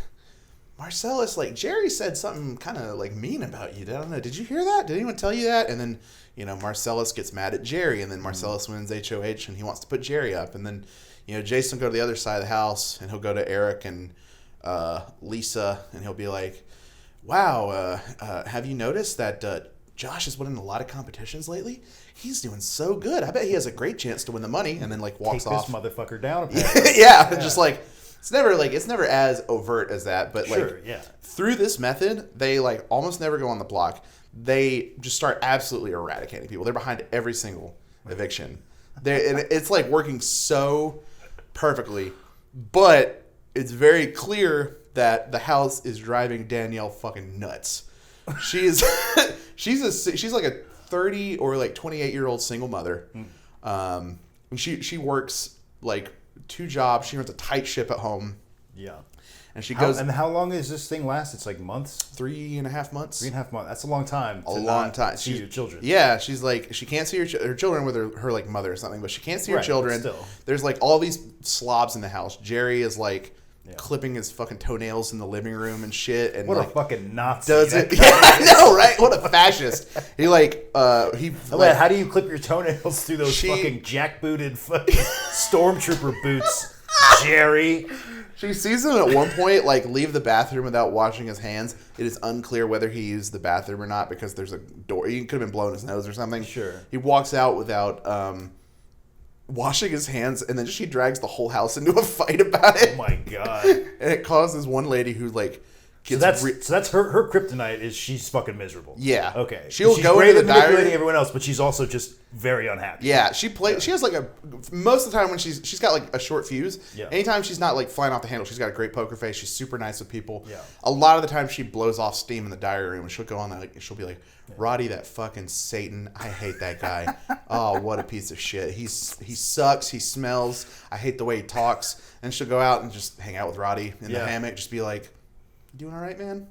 Speaker 2: Marcellus, like Jerry said something kind of like mean about you. I don't know. Did you hear that? Did anyone tell you that? And then, you know, Marcellus gets mad at Jerry, and then Marcellus wins HOH, and he wants to put Jerry up. And then, you know, Jason will go to the other side of the house, and he'll go to Eric and Lisa, and he'll be like, wow, have you noticed that Josh is winning a lot of competitions lately? He's doing so good. I bet he has a great chance to win the money. And then like walks off.
Speaker 1: Take this motherfucker down.
Speaker 2: Yeah, just like it's never as overt as that. But
Speaker 1: sure,
Speaker 2: through this method, they like almost never go on the block. They just start absolutely eradicating people. They're behind every single eviction. And it's like working so perfectly, but it's very clear that the house is driving Danielle fucking nuts. She's like a 30 or like 28-year-old single mother. And she works like 2 jobs. She runs a tight ship at home.
Speaker 1: Yeah.
Speaker 2: And she goes.
Speaker 1: And how long does this thing last? It's like months?
Speaker 2: 3.5 months.
Speaker 1: 3.5 months. That's a long time.
Speaker 2: A long time.
Speaker 1: See your children.
Speaker 2: Yeah, she's like she can't see her children with her like mother or something, but she can't see her children.
Speaker 1: Still. There's
Speaker 2: like all these slobs in the house. Jerry is like clipping his fucking toenails in the living room and shit. And
Speaker 1: what
Speaker 2: like,
Speaker 1: a fucking Nazi!
Speaker 2: Does it? Yeah, I know, right? What a fascist! He like
Speaker 1: how do you clip your toenails through those fucking jackbooted fucking stormtrooper boots, Jerry?
Speaker 2: She sees him at one point like leave the bathroom without washing his hands. It is unclear whether he used the bathroom or not because there's a door. He could have been blowing his nose or something.
Speaker 1: Sure.
Speaker 2: He walks out without washing his hands, and then she drags the whole house into a fight about it.
Speaker 1: Oh my god!
Speaker 2: And it causes one lady who like gets
Speaker 1: so that's her kryptonite is she's fucking miserable.
Speaker 2: Yeah.
Speaker 1: Okay.
Speaker 2: She's go into the
Speaker 1: manipulating
Speaker 2: diary.
Speaker 1: everyone else, but she's also just very unhappy.
Speaker 2: Yeah, she has like most of the time when she's got like a short fuse.
Speaker 1: Yeah.
Speaker 2: Anytime she's not like flying off the handle, she's got a great poker face. She's super nice with people.
Speaker 1: Yeah.
Speaker 2: A lot of the time she blows off steam in the diary room, and she'll go on there she'll be like, Roddy, that fucking Satan, I hate that guy. Oh, what a piece of shit. He sucks. He smells. I hate the way he talks. And she'll go out and just hang out with Roddy in the hammock, just be like, "You doing all right, man?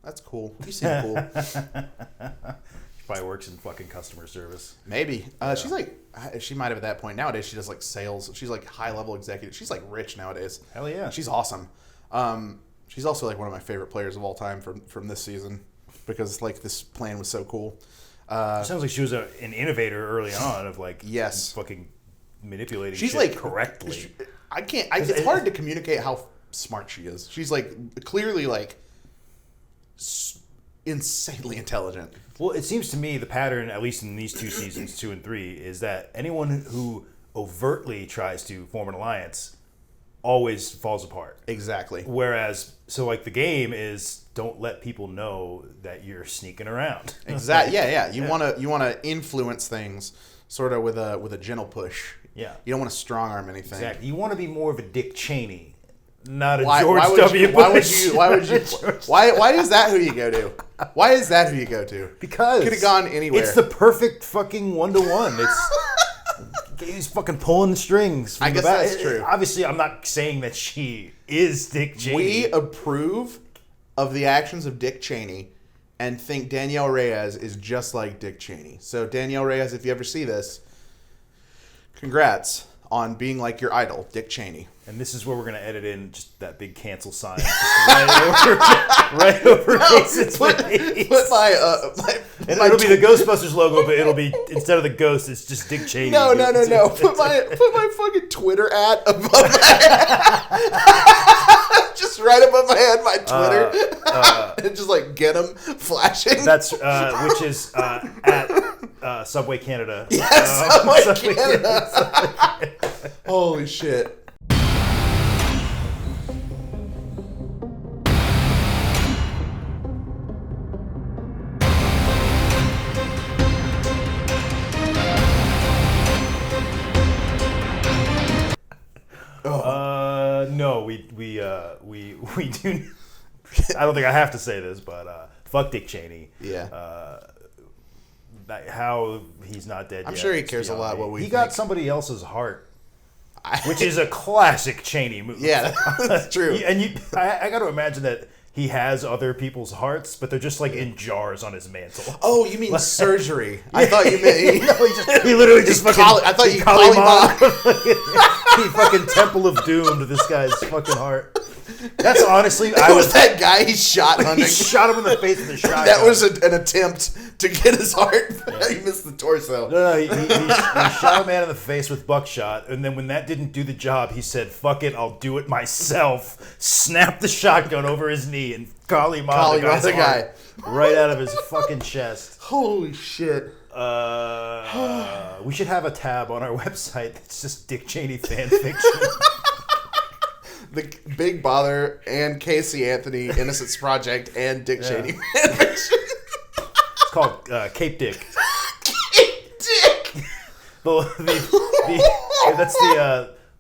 Speaker 2: That's cool. You seem cool."
Speaker 1: She probably works in fucking customer service.
Speaker 2: Maybe. She's like, she might have at that point. Nowadays, she does like sales. She's like high level executive. She's like rich nowadays.
Speaker 1: Hell yeah.
Speaker 2: She's awesome. She's also like one of my favorite players of all time from this season because like this plan was so cool.
Speaker 1: Sounds like she was an innovator early on of like fucking manipulating
Speaker 2: she's
Speaker 1: shit
Speaker 2: like
Speaker 1: correctly.
Speaker 2: It's hard to communicate how smart she is. She's like clearly like insanely intelligent.
Speaker 1: Well, it seems to me the pattern, at least in these 2 seasons, 2 and 3, is that anyone who overtly tries to form an alliance always falls apart.
Speaker 2: Exactly.
Speaker 1: Whereas, so like the game is don't let people know that you're sneaking around.
Speaker 2: Exactly. Yeah. You want to influence things sort of with a gentle push.
Speaker 1: Yeah.
Speaker 2: You don't want to strong arm anything.
Speaker 1: Exactly. You want to be more of a Dick Cheney not a George W. Bush.
Speaker 2: Why is that who you go to? Why is that who you go to?
Speaker 1: Because
Speaker 2: could have gone anywhere.
Speaker 1: It's the perfect fucking 1-to-1. He's fucking pulling the strings.
Speaker 2: I guess that's true.
Speaker 1: Obviously, I'm not saying that she is Dick Cheney.
Speaker 2: We approve of the actions of Dick Cheney and think Danielle Reyes is just like Dick Cheney. So Danielle Reyes, if you ever see this, congrats on being like your idol, Dick Cheney.
Speaker 1: And this is where we're going to edit in just that big cancel sign. right over Jason's face.
Speaker 2: Put my
Speaker 1: it'll be the Ghostbusters logo, but it'll be, instead of the ghost, it's just Dick Cheney.
Speaker 2: No. Put my fucking Twitter @ above my head. Just right above my head, my Twitter. And just like get them flashing.
Speaker 1: That's, which is at Subway Canada.
Speaker 2: Yes, Subway Canada. Holy shit.
Speaker 1: No, we do. I don't think I have to say this, but fuck Dick Cheney.
Speaker 2: Yeah.
Speaker 1: How he's not dead yet.
Speaker 2: I'm sure he cares a lot what we
Speaker 1: He
Speaker 2: think.
Speaker 1: got somebody else's heart, which is a classic Cheney move.
Speaker 2: Yeah, that's true.
Speaker 1: And I got to imagine that he has other people's hearts, but they're just like in jars on his mantle.
Speaker 2: Oh, you mean surgery? I thought you meant
Speaker 1: he literally just fucking.
Speaker 2: I thought you called him
Speaker 1: He fucking Temple of Doom to this guy's fucking heart. That's honestly,
Speaker 2: was that guy he shot hunting.
Speaker 1: He shot him in the face with a shotgun.
Speaker 2: That was an attempt to get his heart. Yeah. He missed the torso.
Speaker 1: No, he shot a man in the face with buckshot, and then when that didn't do the job, he said, "Fuck it, I'll do it myself." Snapped the shotgun over his knee and Kali Ma the guy right out of his fucking chest.
Speaker 2: Holy shit.
Speaker 1: We should have a tab on our website that's just Dick Cheney fan fiction.
Speaker 2: The Big Bother and Casey Anthony Innocence Project and Dick Cheney fan fiction.
Speaker 1: It's called Cape Dick.
Speaker 2: Cape Dick.
Speaker 1: That's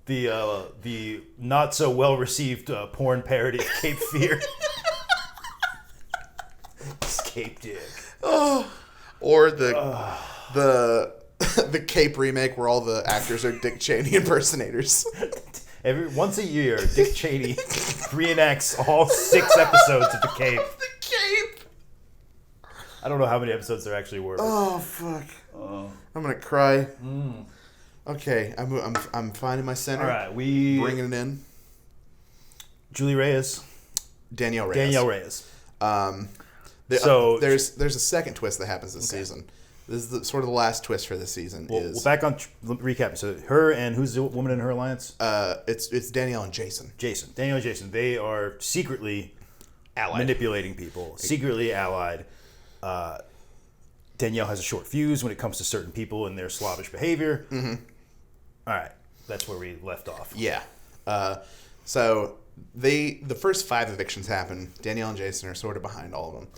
Speaker 1: the not so well received porn parody of Cape Fear. It's Cape Dick.
Speaker 2: Oh. Or the Cape remake where all the actors are Dick Cheney impersonators.
Speaker 1: Once a year, Dick Cheney reenacts all 6 episodes of The Cape.
Speaker 2: The Cape.
Speaker 1: I don't know how many episodes there actually were.
Speaker 2: Oh fuck! I'm gonna cry. Okay, I'm finding my center.
Speaker 1: All right, we
Speaker 2: bringing it in.
Speaker 1: Julie Reyes,
Speaker 2: Danielle Reyes. There's a second twist that happens this season. This is sort of the last twist for this season.
Speaker 1: Well, back on recap. So her and who's the woman in her alliance?
Speaker 2: It's Danielle and Jason.
Speaker 1: Danielle and Jason. They are secretly manipulating people. Secretly allied. Danielle has a short fuse when it comes to certain people and their slavish behavior. Mm-hmm. All right, that's where we left off.
Speaker 2: Yeah. So the first 5 evictions happen. Danielle and Jason are sort of behind all of them.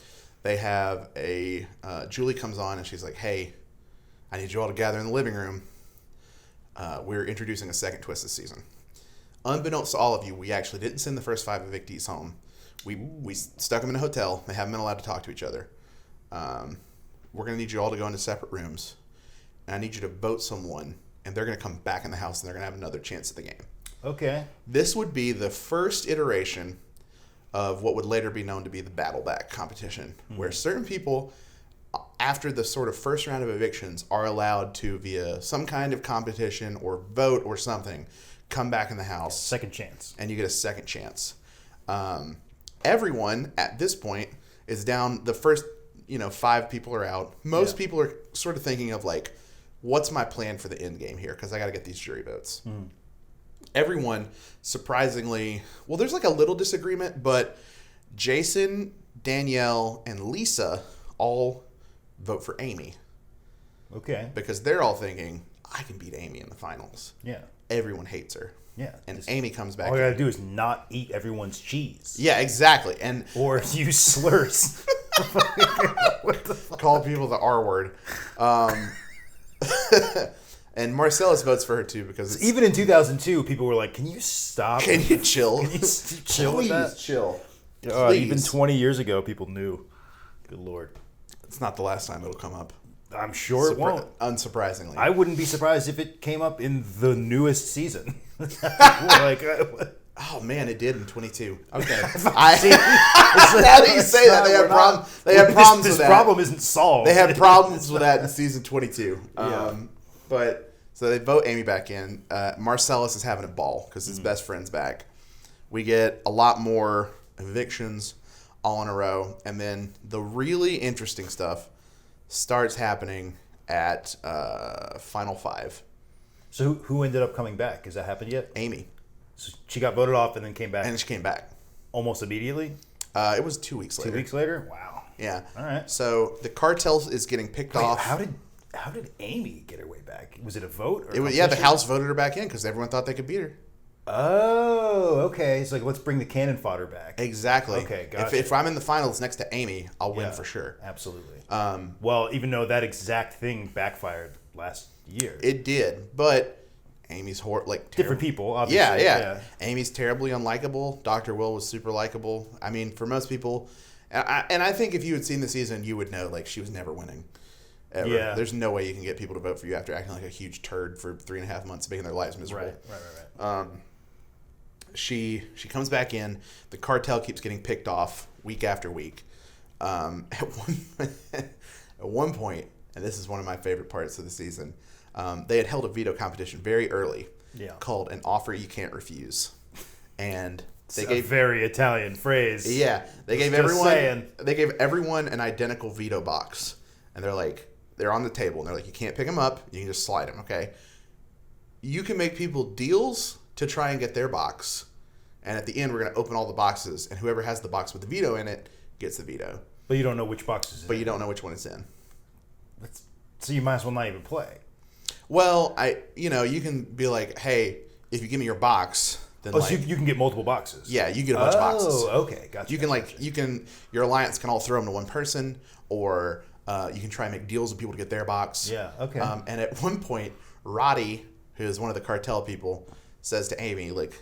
Speaker 2: They have Julie comes on and she's like, "Hey, I need you all to gather in the living room. We're introducing a second twist this season. Unbeknownst to all of you, we actually didn't send the first 5 evictees home. We stuck them in a hotel. They haven't been allowed to talk to each other. We're going to need you all to go into separate rooms. And I need you to vote someone, and they're going to come back in the house, and they're going to have another chance at the game."
Speaker 1: Okay.
Speaker 2: This would be the first iteration of what would later be known to be the battle back competition, where certain people, after the sort of first round of evictions, are allowed to, via some kind of competition or vote or something, come back in the house.
Speaker 1: Second chance.
Speaker 2: And you get a second chance. Everyone, at this point, is down. The first 5 people are out. Most people are sort of thinking of, like, what's my plan for the end game here? Because I got to get these jury votes. Everyone, surprisingly, well, there's like a little disagreement, but Jason, Danielle, and Lisa all vote for Amy.
Speaker 1: Okay.
Speaker 2: Because they're all thinking, I can beat Amy in the finals.
Speaker 1: Yeah.
Speaker 2: Everyone hates her.
Speaker 1: Yeah.
Speaker 2: And Amy comes back.
Speaker 1: All you gotta do is not eat everyone's cheese.
Speaker 2: Yeah, exactly. And
Speaker 1: or use slurs.
Speaker 2: What the fuck? Call people the R word. And Marcellus votes for her too because it's,
Speaker 1: even in 2002, people were like, "Can you stop?
Speaker 2: Can you chill?
Speaker 1: Can you chill with that?
Speaker 2: Chill.
Speaker 1: Even 20 years ago, people knew. Good Lord.
Speaker 2: It's not the last time it'll come up.
Speaker 1: I'm sure it won't.
Speaker 2: Unsurprisingly.
Speaker 1: I wouldn't be surprised if it came up in the newest season. Like,
Speaker 2: oh man, it did in 22. Okay.
Speaker 1: Now
Speaker 2: that you say that, they have problems. They have problems with that.
Speaker 1: This problem isn't solved.
Speaker 2: They had problems with that in season 22.
Speaker 1: Yeah.
Speaker 2: But so they vote Amy back in. Marcellus is having a ball because his best friend's back. We get a lot more evictions all in a row, and then the really interesting stuff starts happening at Final Five.
Speaker 1: So who ended up coming back? Has that happened yet?
Speaker 2: Amy.
Speaker 1: So she got voted off and then came back.
Speaker 2: And she came back
Speaker 1: almost immediately.
Speaker 2: It was 2 weeks later.
Speaker 1: 2 weeks later. Wow.
Speaker 2: Yeah.
Speaker 1: All right.
Speaker 2: So the cartel is getting picked off.
Speaker 1: How did Amy get her way back? Was it a vote? Or
Speaker 2: it was, yeah, the House voted her back in because everyone thought they could beat her.
Speaker 1: Oh, okay. It's like, let's bring the cannon fodder back.
Speaker 2: Exactly.
Speaker 1: Okay, gotcha.
Speaker 2: If I'm in the finals next to Amy, I'll win for sure.
Speaker 1: Absolutely. Well, even though that exact thing backfired last year.
Speaker 2: It did, but Amy's
Speaker 1: different people, obviously.
Speaker 2: Yeah. Amy's terribly unlikable. Dr. Will was super likable. I mean, for most people, and I think if you had seen the season, you would know, like, she was never winning. Ever. Yeah. There's no way you can get people to vote for you after acting like a huge turd for 3.5 months, making their lives miserable.
Speaker 1: Right.
Speaker 2: She comes back in. The cartel keeps getting picked off week after week. At one point, and this is one of my favorite parts of the season, they had held a veto competition very early called An Offer You Can't Refuse. And they gave
Speaker 1: a very Italian phrase.
Speaker 2: Yeah. They gave everyone an identical veto box. And they're on the table, and they're like, you can't pick them up. You can just slide them, okay? You can make people deals to try and get their box. And at the end, we're going to open all the boxes, and whoever has the box with the veto in it gets the veto.
Speaker 1: But you don't know which box is in.
Speaker 2: But you don't know which one it's in.
Speaker 1: So you might as well not even play.
Speaker 2: Well, you can be like, hey, if you give me your box, then
Speaker 1: so you can get multiple boxes.
Speaker 2: Yeah, you get a bunch of boxes.
Speaker 1: Oh, okay, gotcha.
Speaker 2: Your alliance can all throw them to one person, or you can try and make deals with people to get their box.
Speaker 1: Yeah, okay.
Speaker 2: And at one point, Roddy, who is one of the cartel people, says to Amy, like,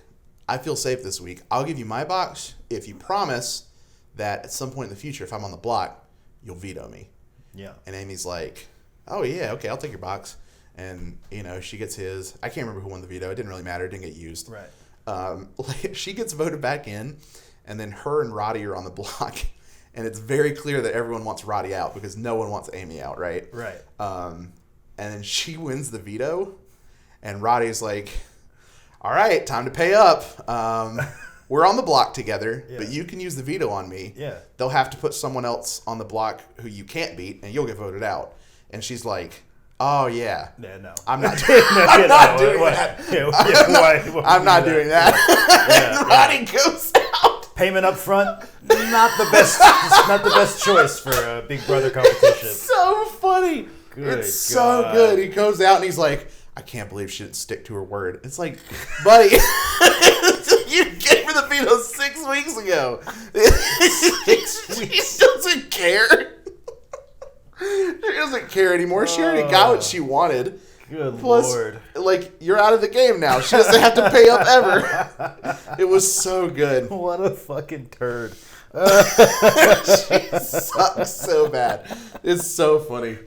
Speaker 2: I feel safe this week. I'll give you my box if you promise that at some point in the future, if I'm on the block, you'll veto me.
Speaker 1: Yeah.
Speaker 2: And Amy's like, oh, yeah, okay, I'll take your box. And, she gets his. I can't remember who won the veto. It didn't really matter. It didn't get used.
Speaker 1: Right.
Speaker 2: She gets voted back in, and then her and Roddy are on the block. And it's very clear that everyone wants Roddy out because no one wants Amy out, right?
Speaker 1: Right.
Speaker 2: And then she wins the veto, and Roddy's like, all right, time to pay up. We're on the block together, but you can use the veto on me.
Speaker 1: Yeah.
Speaker 2: They'll have to put someone else on the block who you can't beat, and you'll get voted out. And she's like, oh, yeah.
Speaker 1: Yeah, no.
Speaker 2: I'm not doing that. I'm not doing that. And Roddy goes out.
Speaker 1: Payment up front, not the best choice for a Big Brother competition.
Speaker 2: It's so funny. It's God. So good. He goes out and he's like, I can't believe she didn't stick to her word. It's like, buddy, you gave her the veto 6 weeks ago.
Speaker 1: 6 weeks.
Speaker 2: She doesn't care. She doesn't care anymore. She already got what she wanted.
Speaker 1: Good Lord.
Speaker 2: Like, you're out of the game now. She doesn't have to pay up ever. It was so good.
Speaker 1: What a fucking turd.
Speaker 2: She sucks so bad. It's so funny.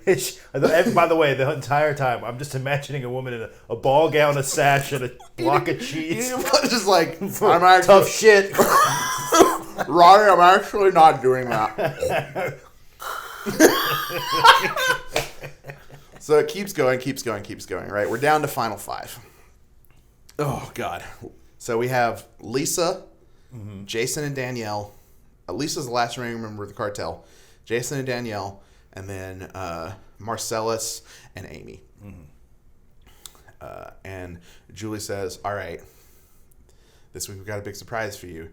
Speaker 1: By the way, the entire time, I'm just imagining a woman in a ball gown, a sash, and a block of cheese.
Speaker 2: Just like,
Speaker 1: I'm actually, tough shit.
Speaker 2: Roddy, I'm actually not doing that. So it keeps going, right? We're down to Final Five. Oh, God. So we have Lisa, Jason, and Danielle. Lisa's the last remaining member of the cartel. Jason and Danielle, and then Marcellus and Amy. And Julie says, all right, this week we've got a big surprise for you.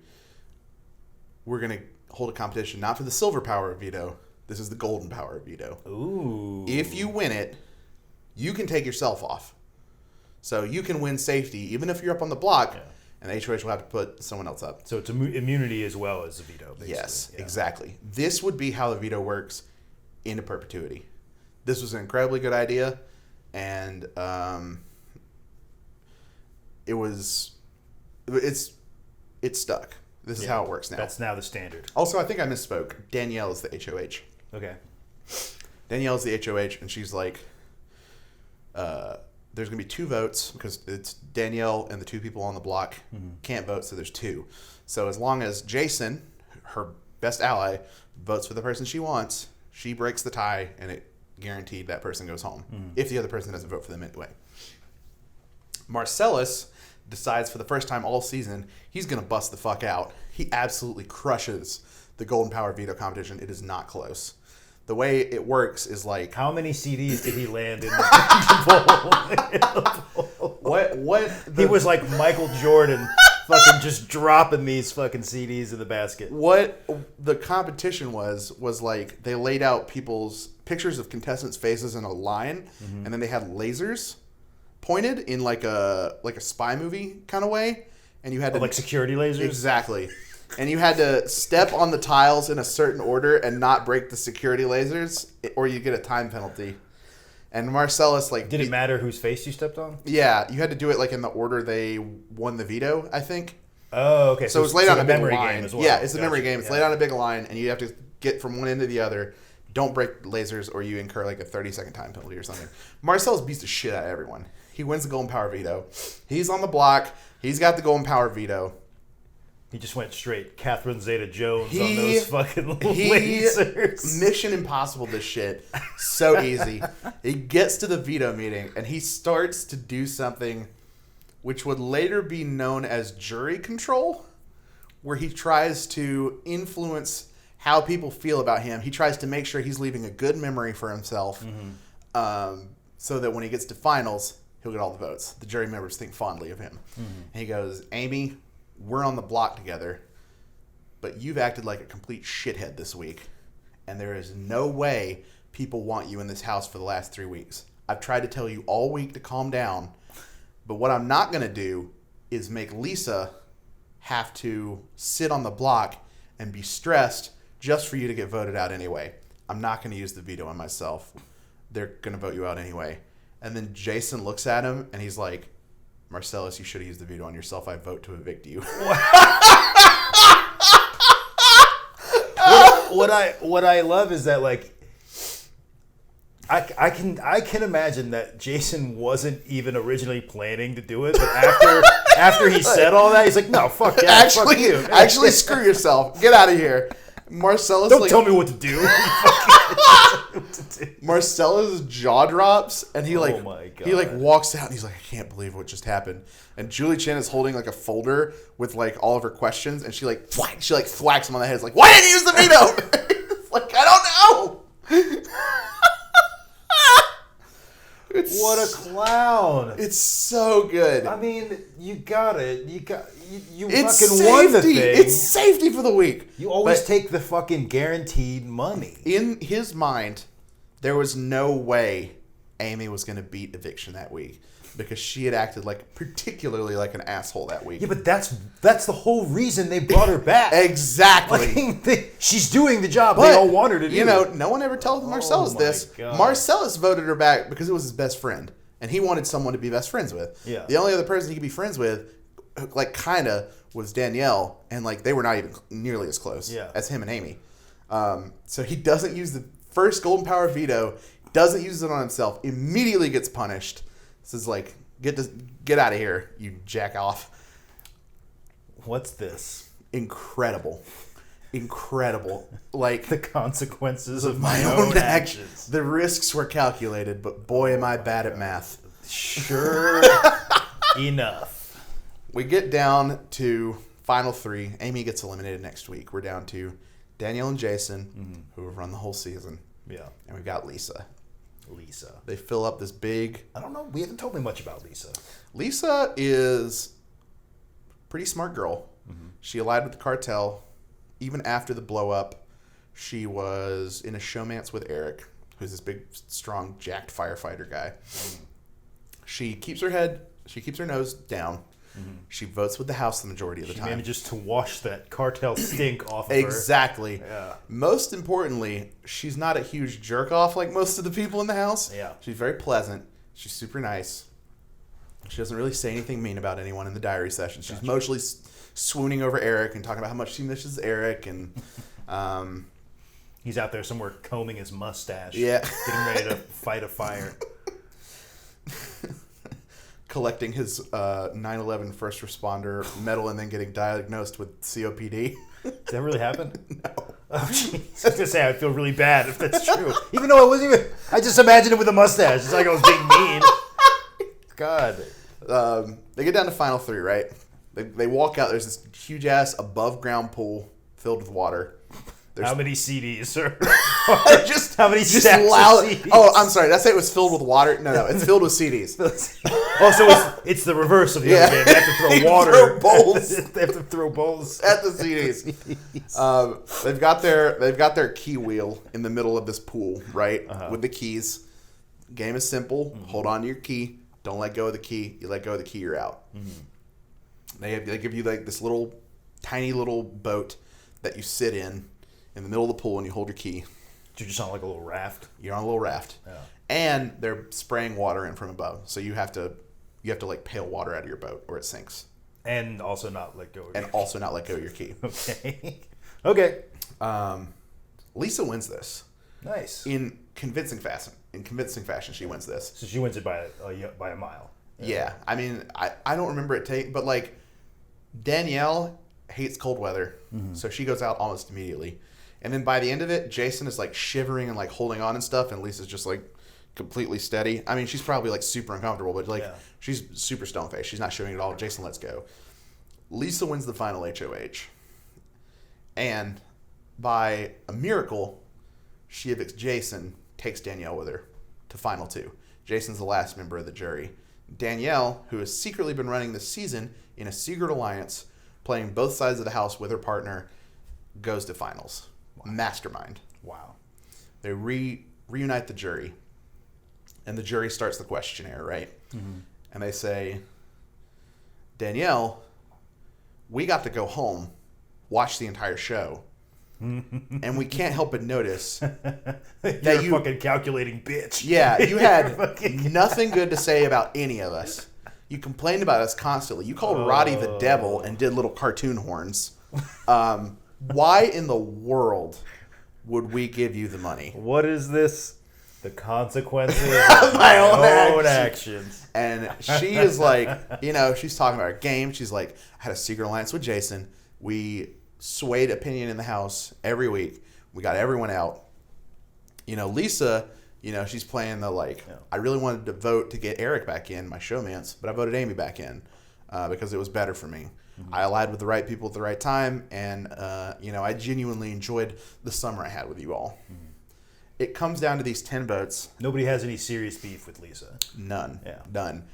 Speaker 2: We're going to hold a competition, not for the silver power of veto. This is the golden power of veto.
Speaker 1: Ooh.
Speaker 2: If you win it, you can take yourself off. So you can win safety, even if you're up on the block, and the HOH will have to put someone else up.
Speaker 1: So it's immunity as well as the veto, basically.
Speaker 2: Yes, exactly. This would be how the veto works into perpetuity. This was an incredibly good idea, and it stuck. This is how it works now.
Speaker 1: That's now the standard.
Speaker 2: Also, I think I misspoke. Danielle is the HOH.
Speaker 1: Okay.
Speaker 2: Danielle is the HOH, and she's like, there's going to be 2 votes because it's Danielle and the 2 people on the block can't vote, so there's 2. So as long as Jason, her best ally, votes for the person she wants, she breaks the tie, and it guaranteed that person goes home. If the other person doesn't vote for them anyway. Marcellus decides for the first time all season, he's going to bust the fuck out. He absolutely crushes the Golden Power veto competition. It is not close. The way it works is like...
Speaker 1: How many CDs did he land in the bowl? He was like Michael Jordan, fucking just dropping these fucking CDs in the basket.
Speaker 2: What the competition was like they laid out people's pictures of contestants' faces in a line, and then they had lasers pointed in like a spy movie kind of way, and you had to...
Speaker 1: like security lasers?
Speaker 2: Exactly. And you had to step on the tiles in a certain order and not break the security lasers, or you get a time penalty. And Marcellus, like...
Speaker 1: Did it matter whose face you stepped on?
Speaker 2: Yeah, you had to do it like in the order they won the veto, I think.
Speaker 1: Oh, okay.
Speaker 2: So it's laid on a big
Speaker 1: memory
Speaker 2: line.
Speaker 1: game as well.
Speaker 2: Yeah, it's a memory game. It's laid on a big line, and you have to get from one end to the other. Don't break lasers, or you incur like a 30-second time penalty or something. Marcellus beats the shit out of everyone. He wins the Golden Power veto. He's on the block. He's got the Golden Power veto.
Speaker 1: He just went straight Catherine Zeta-Jones on those fucking lasers.
Speaker 2: Mission Impossible this shit. So easy. He gets to the veto meeting, and he starts to do something which would later be known as jury control, where he tries to influence how people feel about him. He tries to make sure he's leaving a good memory for himself, so that when he gets to finals, he'll get all the votes. The jury members think fondly of him. And he goes, Amy... we're on the block together, but you've acted like a complete shithead this week, and there is no way people want you in this house for the last 3 weeks. I've tried to tell you all week to calm down, but what I'm not going to do is make Lisa have to sit on the block and be stressed just for you to get voted out anyway. I'm not going to use the veto on myself. They're going to vote you out anyway. And then Jason looks at him, and he's like, Marcellus, you should have used the veto on yourself. I vote to evict you.
Speaker 1: What I love is that, like, I can imagine that Jason wasn't even originally planning to do it, but after he said all that, he's like, no, fuck that, fuck you.
Speaker 2: Actually, screw yourself. Get out of here. Marcellus,
Speaker 1: don't tell me what to do.
Speaker 2: Marcellus' jaw drops, and he
Speaker 1: oh my God.
Speaker 2: he like walks out, and he's like, I can't believe what just happened. And Julie Chen is holding like a folder with like all of her questions, and she thwacks him on the head. It's like, why didn't you use the veto? It's like, I don't know.
Speaker 1: What a clown!
Speaker 2: It's so good.
Speaker 1: I mean, you got it. You
Speaker 2: It's
Speaker 1: fucking
Speaker 2: safety.
Speaker 1: won the thing.
Speaker 2: It's safety for the week.
Speaker 1: You always take the fucking guaranteed money.
Speaker 2: In his mind, there was no way Amy was going to beat eviction that week because she had acted like particularly like an asshole that week.
Speaker 1: Yeah, but that's the whole reason they brought her back.
Speaker 2: Exactly.
Speaker 1: Like, she's doing the job they all want her to do.
Speaker 2: You know, no one ever told Marcellus this.
Speaker 1: God.
Speaker 2: Marcellus voted her back because it was his best friend, and he wanted someone to be best friends with.
Speaker 1: Yeah.
Speaker 2: The only other person he could be friends with, like, kinda, was Danielle, and like they were not even nearly as close as him and Amy. So he doesn't use the first Golden Power veto, doesn't use it on himself, immediately gets punished. Says like, get out of here, you jack off.
Speaker 1: What's this?
Speaker 2: Incredible. Like,
Speaker 1: The consequences of my own actions.
Speaker 2: The risks were calculated, but boy, am I bad at math.
Speaker 1: Sure enough.
Speaker 2: We get down to final 3. Amy gets eliminated next week. We're down to Danielle and Jason, who have run the whole season.
Speaker 1: Yeah.
Speaker 2: And we've got Lisa.
Speaker 1: They
Speaker 2: fill up this big...
Speaker 1: I don't know. We haven't told me much about Lisa.
Speaker 2: Lisa is a pretty smart girl. She allied with the cartel. Even after the blow up, she was in a showmance with Eric, who's this big, strong, jacked firefighter guy. She keeps her nose down. She votes with the House the majority of the time.
Speaker 1: She manages to wash that cartel stink off of her.
Speaker 2: Exactly.
Speaker 1: Yeah.
Speaker 2: Most importantly, she's not a huge jerk off like most of the people in the House.
Speaker 1: Yeah.
Speaker 2: She's very pleasant. She's super nice. She doesn't really say anything mean about anyone in the diary session. She's mostly swooning over Eric and talking about how much she misses Eric. And
Speaker 1: he's out there somewhere combing his mustache.
Speaker 2: Yeah.
Speaker 1: Getting ready to fight a fire.
Speaker 2: Collecting his 9/11 first responder medal and then getting diagnosed with COPD.
Speaker 1: Did that really happen?
Speaker 2: No.
Speaker 1: Oh, jeez. I was going to say, I'd feel really bad if that's true. Even though I wasn't even... I just imagined it with a mustache. It's like I was being mean. God.
Speaker 2: They get down to final 3, right? They walk out. There's this huge-ass above-ground pool filled with water.
Speaker 1: How many CDs, sir?
Speaker 2: just
Speaker 1: how many
Speaker 2: just
Speaker 1: stacks
Speaker 2: loud.
Speaker 1: of CDs?
Speaker 2: Oh, I'm sorry. Did I say it was filled with water? No, it's filled with CDs.
Speaker 1: Oh, so it's the reverse of the other game. They have to throw water.
Speaker 2: Throw bowls.
Speaker 1: They have to throw bowls
Speaker 2: at the CDs. They've got their key wheel in the middle of this pool, right? With the keys. Game is simple. Mm-hmm. Hold on to your key. Don't let go of the key. You let go of the key, you're out. Mm-hmm. They give you like this little tiny little boat that you sit in the middle of the pool, and you hold your key.
Speaker 1: You're just on like a little raft.
Speaker 2: You're on a little raft.
Speaker 1: Yeah.
Speaker 2: And they're spraying water in from above, so you have to like pail water out of your boat or it sinks.
Speaker 1: And also not let go of
Speaker 2: your key.
Speaker 1: Okay. Okay.
Speaker 2: Lisa wins this.
Speaker 1: Nice.
Speaker 2: In convincing fashion, she wins this.
Speaker 1: So she wins it by a mile.
Speaker 2: Yeah. I mean, I don't remember it but like Danielle hates cold weather, so she goes out almost immediately. And then by the end of it, Jason is like shivering and like holding on and stuff, and Lisa's just like completely steady. I mean, she's probably like super uncomfortable, but like she's super stone faced. She's not showing it all. Jason lets go. Lisa wins the final HOH, and by a miracle, she evicts Jason, takes Danielle with her to final 2. Jason's the last member of the jury. Danielle, who has secretly been running this season in a secret alliance, playing both sides of the house with her partner, goes to finals. Wow. Mastermind.
Speaker 1: Wow.
Speaker 2: They reunite the jury, and the jury starts the questionnaire, right? Mm-hmm. And they say, Danielle, we got to go home, watch the entire show, and we can't help but notice
Speaker 1: that you fucking calculating bitch.
Speaker 2: Yeah, you had nothing good to say about any of us. You complained about us constantly. You called Roddy the devil and did little cartoon horns. Why in the world would we give you the money?
Speaker 1: What is this? The consequences of my own actions.
Speaker 2: And she is like, she's talking about her game. She's like, I had a secret alliance with Jason. We swayed opinion in the house every week. We got everyone out. Lisa, she's playing the I really wanted to vote to get Eric back in, my showmance, but I voted Amy back in because it was better for me. Mm-hmm. I allied with the right people at the right time, and I genuinely enjoyed the summer I had with you all. Mm-hmm. It comes down to these 10 votes.
Speaker 1: Nobody has any serious beef with Lisa.
Speaker 2: None.
Speaker 1: Yeah.
Speaker 2: None.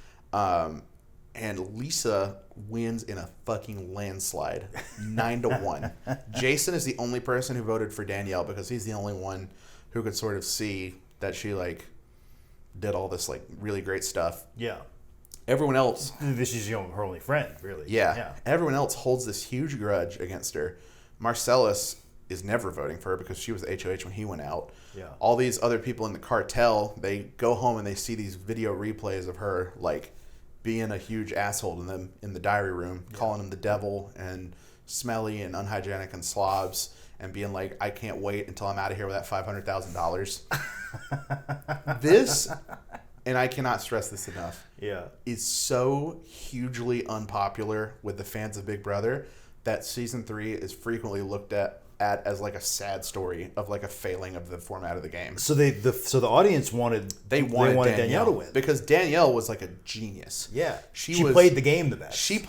Speaker 2: And Lisa wins in a fucking landslide, 9-1. Jason is the only person who voted for Danielle because he's the only one who could sort of see that she did all this really great stuff.
Speaker 1: Yeah.
Speaker 2: Everyone else.
Speaker 1: This is her only friend, really.
Speaker 2: Yeah. Everyone else holds this huge grudge against her. Marcellus is never voting for her because she was the HOH when he went out.
Speaker 1: Yeah.
Speaker 2: All these other people in the cartel, they go home and they see these video replays of her being a huge asshole to them in the diary room, calling him the devil and smelly and unhygienic and slobs, and being like, I can't wait until I'm out of here with that $500,000. This, and I cannot stress this enough, is so hugely unpopular with the fans of Big Brother that season 3 is frequently looked at as a sad story of a failing of the format of the game.
Speaker 1: So the audience wanted Danielle to win
Speaker 2: because Danielle was a genius.
Speaker 1: Yeah, she played the game the best.
Speaker 2: She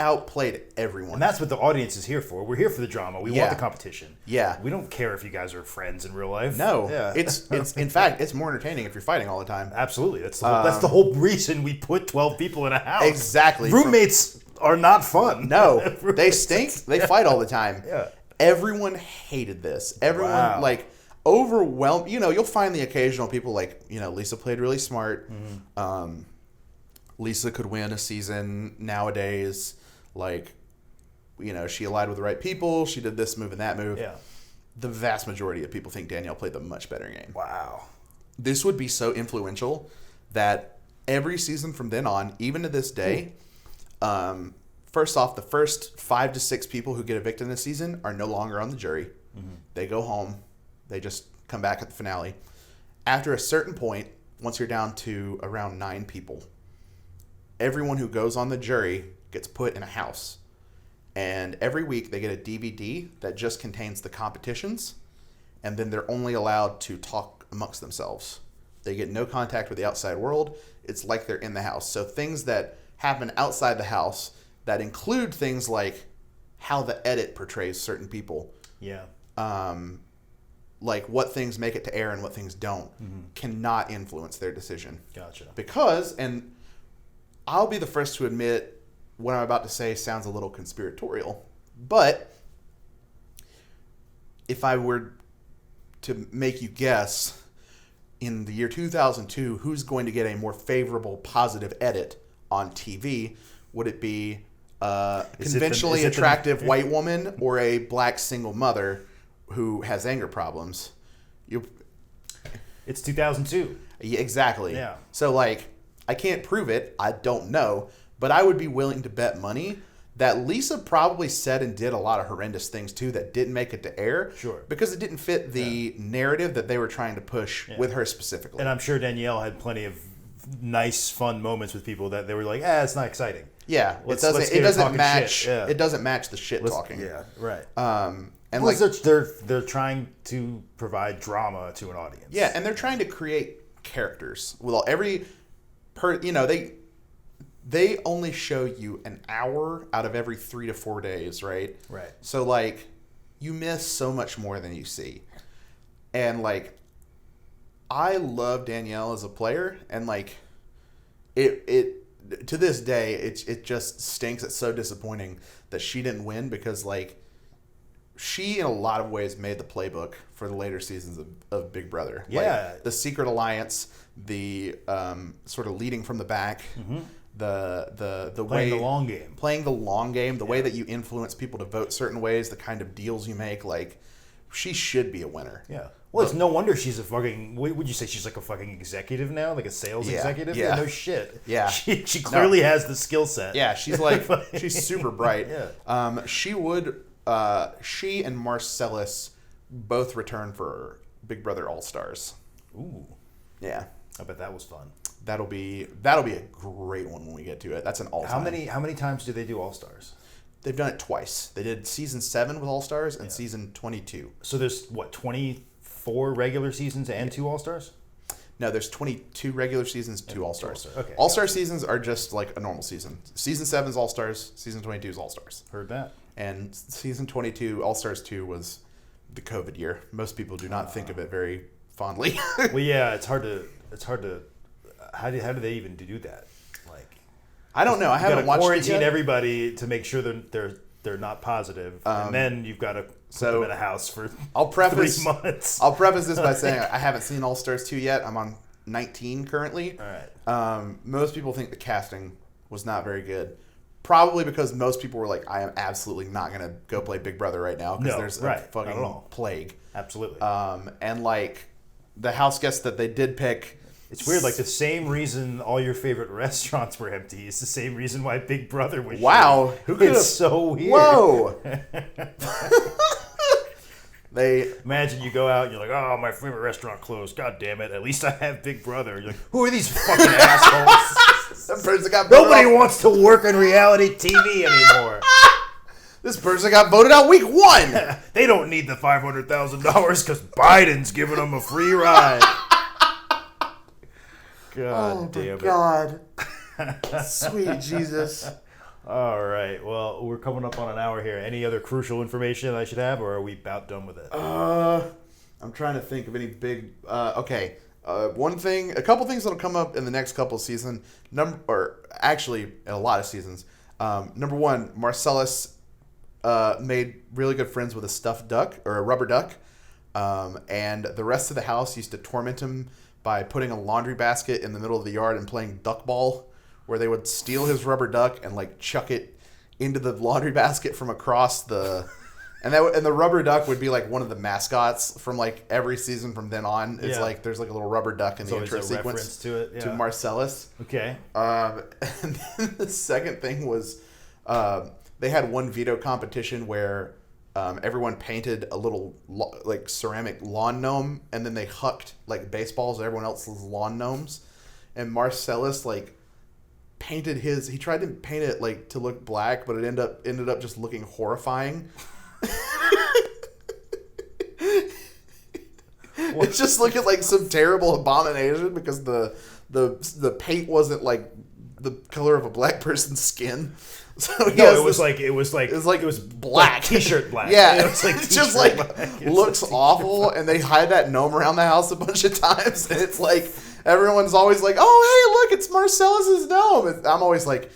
Speaker 2: outplayed everyone,
Speaker 1: and that's what the audience is here for. We're here for the drama. We want the competition.
Speaker 2: Yeah,
Speaker 1: we don't care if you guys are friends in real life.
Speaker 2: No,
Speaker 1: yeah.
Speaker 2: it's in fact it's more entertaining if you're fighting all the time.
Speaker 1: Absolutely, that's the whole reason we put 12 people in a house.
Speaker 2: Exactly,
Speaker 1: roommates are not fun.
Speaker 2: No, they stink. They fight all the time.
Speaker 1: Yeah.
Speaker 2: Everyone hated this. Everyone overwhelmed. You'll find the occasional people Lisa played really smart. Mm-hmm. Lisa could win a season nowadays. She allied with the right people. She did this move and that move.
Speaker 1: Yeah.
Speaker 2: The vast majority of people think Danielle played the much better game.
Speaker 1: Wow.
Speaker 2: This would be so influential that every season from then on, even to this day, first off, the first 5 to 6 people who get evicted in a season are no longer on the jury. Mm-hmm. They go home. They just come back at the finale. After a certain point, once you're down to around 9 people, everyone who goes on the jury gets put in a house. And every week they get a DVD that just contains the competitions, and then they're only allowed to talk amongst themselves. They get no contact with the outside world. It's like they're in the house. So things that happen outside the house that include things like how the edit portrays certain people.
Speaker 1: Yeah.
Speaker 2: Like what things make it to air and what things don't cannot influence their decision.
Speaker 1: Gotcha.
Speaker 2: Because, and I'll be the first to admit what I'm about to say sounds a little conspiratorial, but if I were to make you guess, in the year 2002, who's going to get a more favorable positive edit on TV? Would it be a conventionally attractive white woman or a black single mother who has anger problems?
Speaker 1: It's 2002.
Speaker 2: Yeah, exactly.
Speaker 1: Yeah.
Speaker 2: So, like, I can't prove it. I don't know. But I would be willing to bet money that Lisa probably said and did a lot of horrendous things, too, that didn't make it to air.
Speaker 1: Sure.
Speaker 2: Because it didn't fit the narrative that they were trying to push with her specifically.
Speaker 1: And I'm sure Danielle had plenty of nice, fun moments with people that they were like, it's not exciting.
Speaker 2: Yeah. It doesn't match. Yeah. It doesn't match the shit talking.
Speaker 1: Yeah, right.
Speaker 2: And
Speaker 1: well, like they're trying to provide drama to an audience.
Speaker 2: Yeah, and they're trying to create characters. Well, they only show you an hour out of every 3 to 4 days, right?
Speaker 1: Right.
Speaker 2: So, like, you miss so much more than you see. And, like, I love Danielle as a player, and, like, it to this day, it just stinks. It's so disappointing that she didn't win because, like, she, in a lot of ways, made the playbook for the later seasons of Big Brother.
Speaker 1: Yeah.
Speaker 2: Like, the secret alliance, the sort of leading from the back, the
Speaker 1: playing
Speaker 2: way
Speaker 1: the long game,
Speaker 2: the way that you influence people to vote certain ways, the kind of deals you make. Like, she should be a winner.
Speaker 1: Yeah. Well, it's no wonder she's a fucking. What would you say? She's like a fucking executive now, like a sales executive.
Speaker 2: Yeah.
Speaker 1: No shit.
Speaker 2: Yeah.
Speaker 1: She clearly has the skill set.
Speaker 2: Yeah. She's like she's super bright.
Speaker 1: Yeah.
Speaker 2: She and Marcellus both return for Big Brother All Stars.
Speaker 1: Ooh.
Speaker 2: Yeah.
Speaker 1: I bet that was fun.
Speaker 2: That'll be a great one when we get to it. That's an all-time.
Speaker 1: How many times do they do All Stars?
Speaker 2: They've done it twice. They did season 7 with All Stars and season 22.
Speaker 1: So there's 24 regular seasons and 2 All Stars?
Speaker 2: No, there's 22 regular seasons, 2 All Stars.
Speaker 1: Okay.
Speaker 2: All-Star seasons are just like a normal season. Season 7 is All Stars. Season 22 is All Stars.
Speaker 1: Heard that.
Speaker 2: And season 22, All Stars 2 was the COVID year. Most people do not think of it very fondly.
Speaker 1: Well, yeah, it's hard to. How do they even do that? Like,
Speaker 2: I don't know. I haven't watched it
Speaker 1: quarantine
Speaker 2: yet.
Speaker 1: Everybody to make sure they're not positive, and then you've got to put them in a house for 3 months.
Speaker 2: I'll preface this by saying I haven't seen All Stars 2 yet. I'm on 19 currently.
Speaker 1: All right.
Speaker 2: Most people think the casting was not very good. Probably because most people were like, I am absolutely not going to go play Big Brother right now because there's a fucking plague.
Speaker 1: Absolutely.
Speaker 2: And like the house guests that they did pick.
Speaker 1: It's weird. Like the same reason all your favorite restaurants were empty is the same reason why Big Brother was.
Speaker 2: Wow.
Speaker 1: It's so weird.
Speaker 2: Whoa.
Speaker 1: Imagine you go out and you're like, oh, my favorite restaurant closed. God damn it. At least I have Big Brother. You're like, who are these fucking assholes?
Speaker 2: That person got
Speaker 1: Nobody wants to work in reality TV anymore.
Speaker 2: This person got voted out week 1.
Speaker 1: They don't need the $500,000 because Biden's giving them a free ride. God damn it.
Speaker 2: God. Sweet Jesus.
Speaker 1: All right. Well, we're coming up on an hour here. Any other crucial information I should have, or are we about done with it?
Speaker 2: I'm trying to think of any big... okay. A couple things that'll come up in the next couple of seasons. Actually, in a lot of seasons. Number 1, Marcellus made really good friends with a stuffed duck, or a rubber duck. And the rest of the house used to torment him by putting a laundry basket in the middle of the yard and playing duck ball, where they would steal his rubber duck and like chuck it into the laundry basket from across the And the rubber duck would be like one of the mascots from like every season from then on. It's like there's like a little rubber duck in the intro sequence
Speaker 1: to it,
Speaker 2: to Marcellus.
Speaker 1: Okay.
Speaker 2: And then the second thing was they had one veto competition where everyone painted a little like ceramic lawn gnome, and then they hucked like baseballs at everyone else's lawn gnomes. And Marcellus like painted his. He tried to paint it like to look black, but it ended up just looking horrifying. It's just looking like some terrible abomination because the paint wasn't like the color of a black person's skin. So
Speaker 1: it was black,
Speaker 2: like
Speaker 1: t-shirt black.
Speaker 2: Yeah,
Speaker 1: it was like
Speaker 2: it just like looks awful, and they hide that gnome around the house a bunch of times, and it's like everyone's always like, "Oh, hey, look, it's Marcellus's gnome." And I'm always like,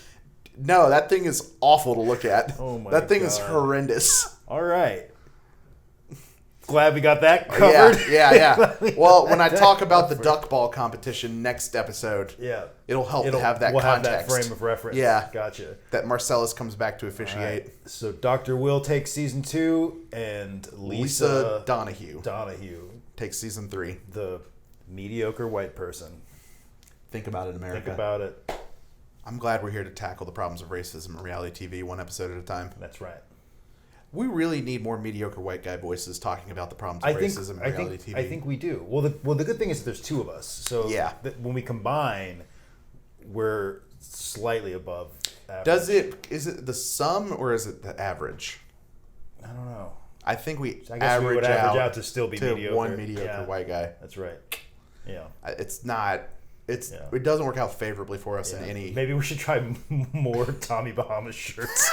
Speaker 2: "No, that thing is awful to look at.
Speaker 1: Oh my
Speaker 2: that thing
Speaker 1: God.
Speaker 2: is horrendous."
Speaker 1: All right. Glad we got that covered.
Speaker 2: Yeah. Well, when I talk about the duck ball competition next episode, it'll help to have that
Speaker 1: we'll
Speaker 2: context.
Speaker 1: Have that frame of reference.
Speaker 2: Yeah.
Speaker 1: Gotcha.
Speaker 2: That Marcellus comes back to officiate.
Speaker 1: Right. So Dr. Will takes season 2, and
Speaker 2: Lisa Donahue takes season 3.
Speaker 1: The mediocre white person.
Speaker 2: Think about it, America.
Speaker 1: Think about it.
Speaker 2: I'm glad we're here to tackle the problems of racism in reality TV one episode at a time.
Speaker 1: That's right.
Speaker 2: We really need more mediocre white guy voices talking about the problems of racism in reality TV.
Speaker 1: I think we do. Well, the good thing is that there's 2 of us. So when we combine, we're slightly above average.
Speaker 2: Is it the sum or is it the average?
Speaker 1: I don't know.
Speaker 2: I think we
Speaker 1: would average out to still be mediocre.
Speaker 2: One mediocre white guy.
Speaker 1: That's right. Yeah.
Speaker 2: It's not. It doesn't work out favorably for us in any.
Speaker 1: Maybe we should try more Tommy Bahama shirts.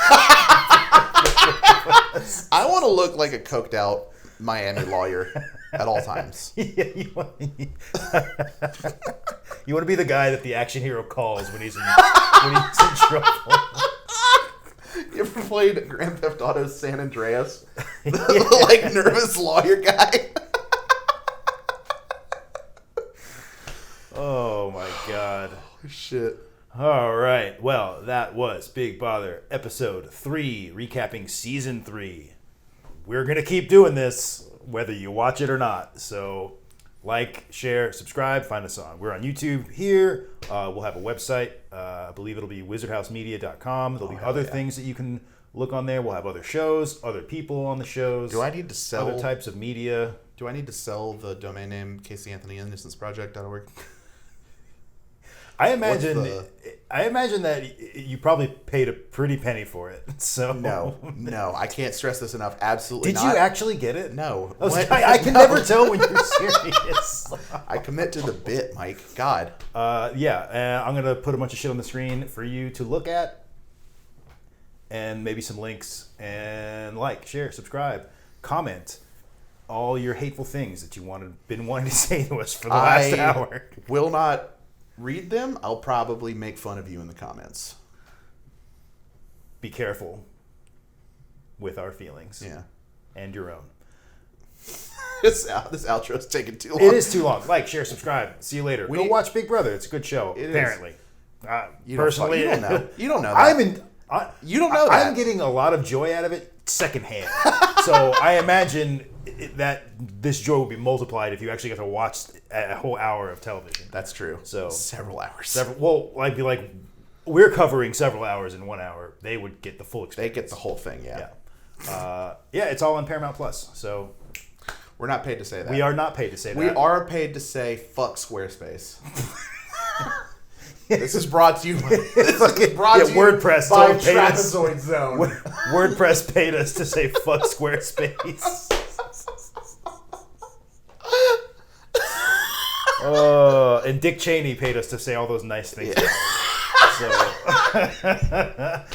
Speaker 2: I want to look like a coked out Miami lawyer at all times.
Speaker 1: Yeah, you want to be the guy that the action hero calls when he's in trouble.
Speaker 2: You ever played Grand Theft Auto San Andreas? The like nervous lawyer guy.
Speaker 1: Oh my God.
Speaker 2: Oh, shit.
Speaker 1: All right. Well, that was Big Bother episode 3, recapping season 3. We're going to keep doing this whether you watch it or not. So like, share, subscribe, find us on. We're on YouTube here. We'll have a website. I believe it'll be wizardhousemedia.com. There'll be other things that you can look on there. We'll have other shows, other people on the shows.
Speaker 2: Do I need to sell
Speaker 1: other types of media?
Speaker 2: Do I need to sell the domain name CaseyAnthonyInnocenceProject.org?
Speaker 1: I imagine that you probably paid a pretty penny for it. So
Speaker 2: no, I can't stress this enough. Absolutely
Speaker 1: not.
Speaker 2: Did
Speaker 1: you actually get it?
Speaker 2: No.
Speaker 1: I can never tell when you're serious.
Speaker 2: I commit to the bit, Mike. God.
Speaker 1: I'm going to put a bunch of shit on the screen for you to look at, and maybe some links, and like, share, subscribe, comment all your hateful things that you been wanting to say to us for the last hour.
Speaker 2: Will not read them. I'll probably make fun of you in the comments.
Speaker 1: Be careful with our feelings.
Speaker 2: Yeah.
Speaker 1: And your own.
Speaker 2: This outro is taking too long.
Speaker 1: It is too long. Like, share, subscribe. See you later. Go watch Big Brother. It's a good show, apparently. Personally,
Speaker 2: you don't know. You don't know that. You don't know that.
Speaker 1: I'm getting a lot of joy out of it secondhand. So I imagine that this joy will be multiplied if you actually get to watch a whole hour of television.
Speaker 2: That's true.
Speaker 1: So
Speaker 2: several hours.
Speaker 1: We're covering several hours in 1 hour. They would get the full experience.
Speaker 2: They get the whole thing. Yeah.
Speaker 1: It's all on Paramount Plus. So
Speaker 2: we're not paid to say that.
Speaker 1: We are not paid to say that.
Speaker 2: We are paid to say fuck Squarespace. This is brought to you.
Speaker 1: WordPress
Speaker 2: by Trapezoid Zone.
Speaker 1: WordPress paid us to say fuck Squarespace. And Dick Cheney paid us to say all those nice things. Yeah. So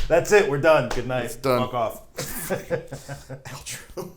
Speaker 1: that's it. We're done. Good night.
Speaker 2: It's done.
Speaker 1: Fuck off.
Speaker 2: Outro.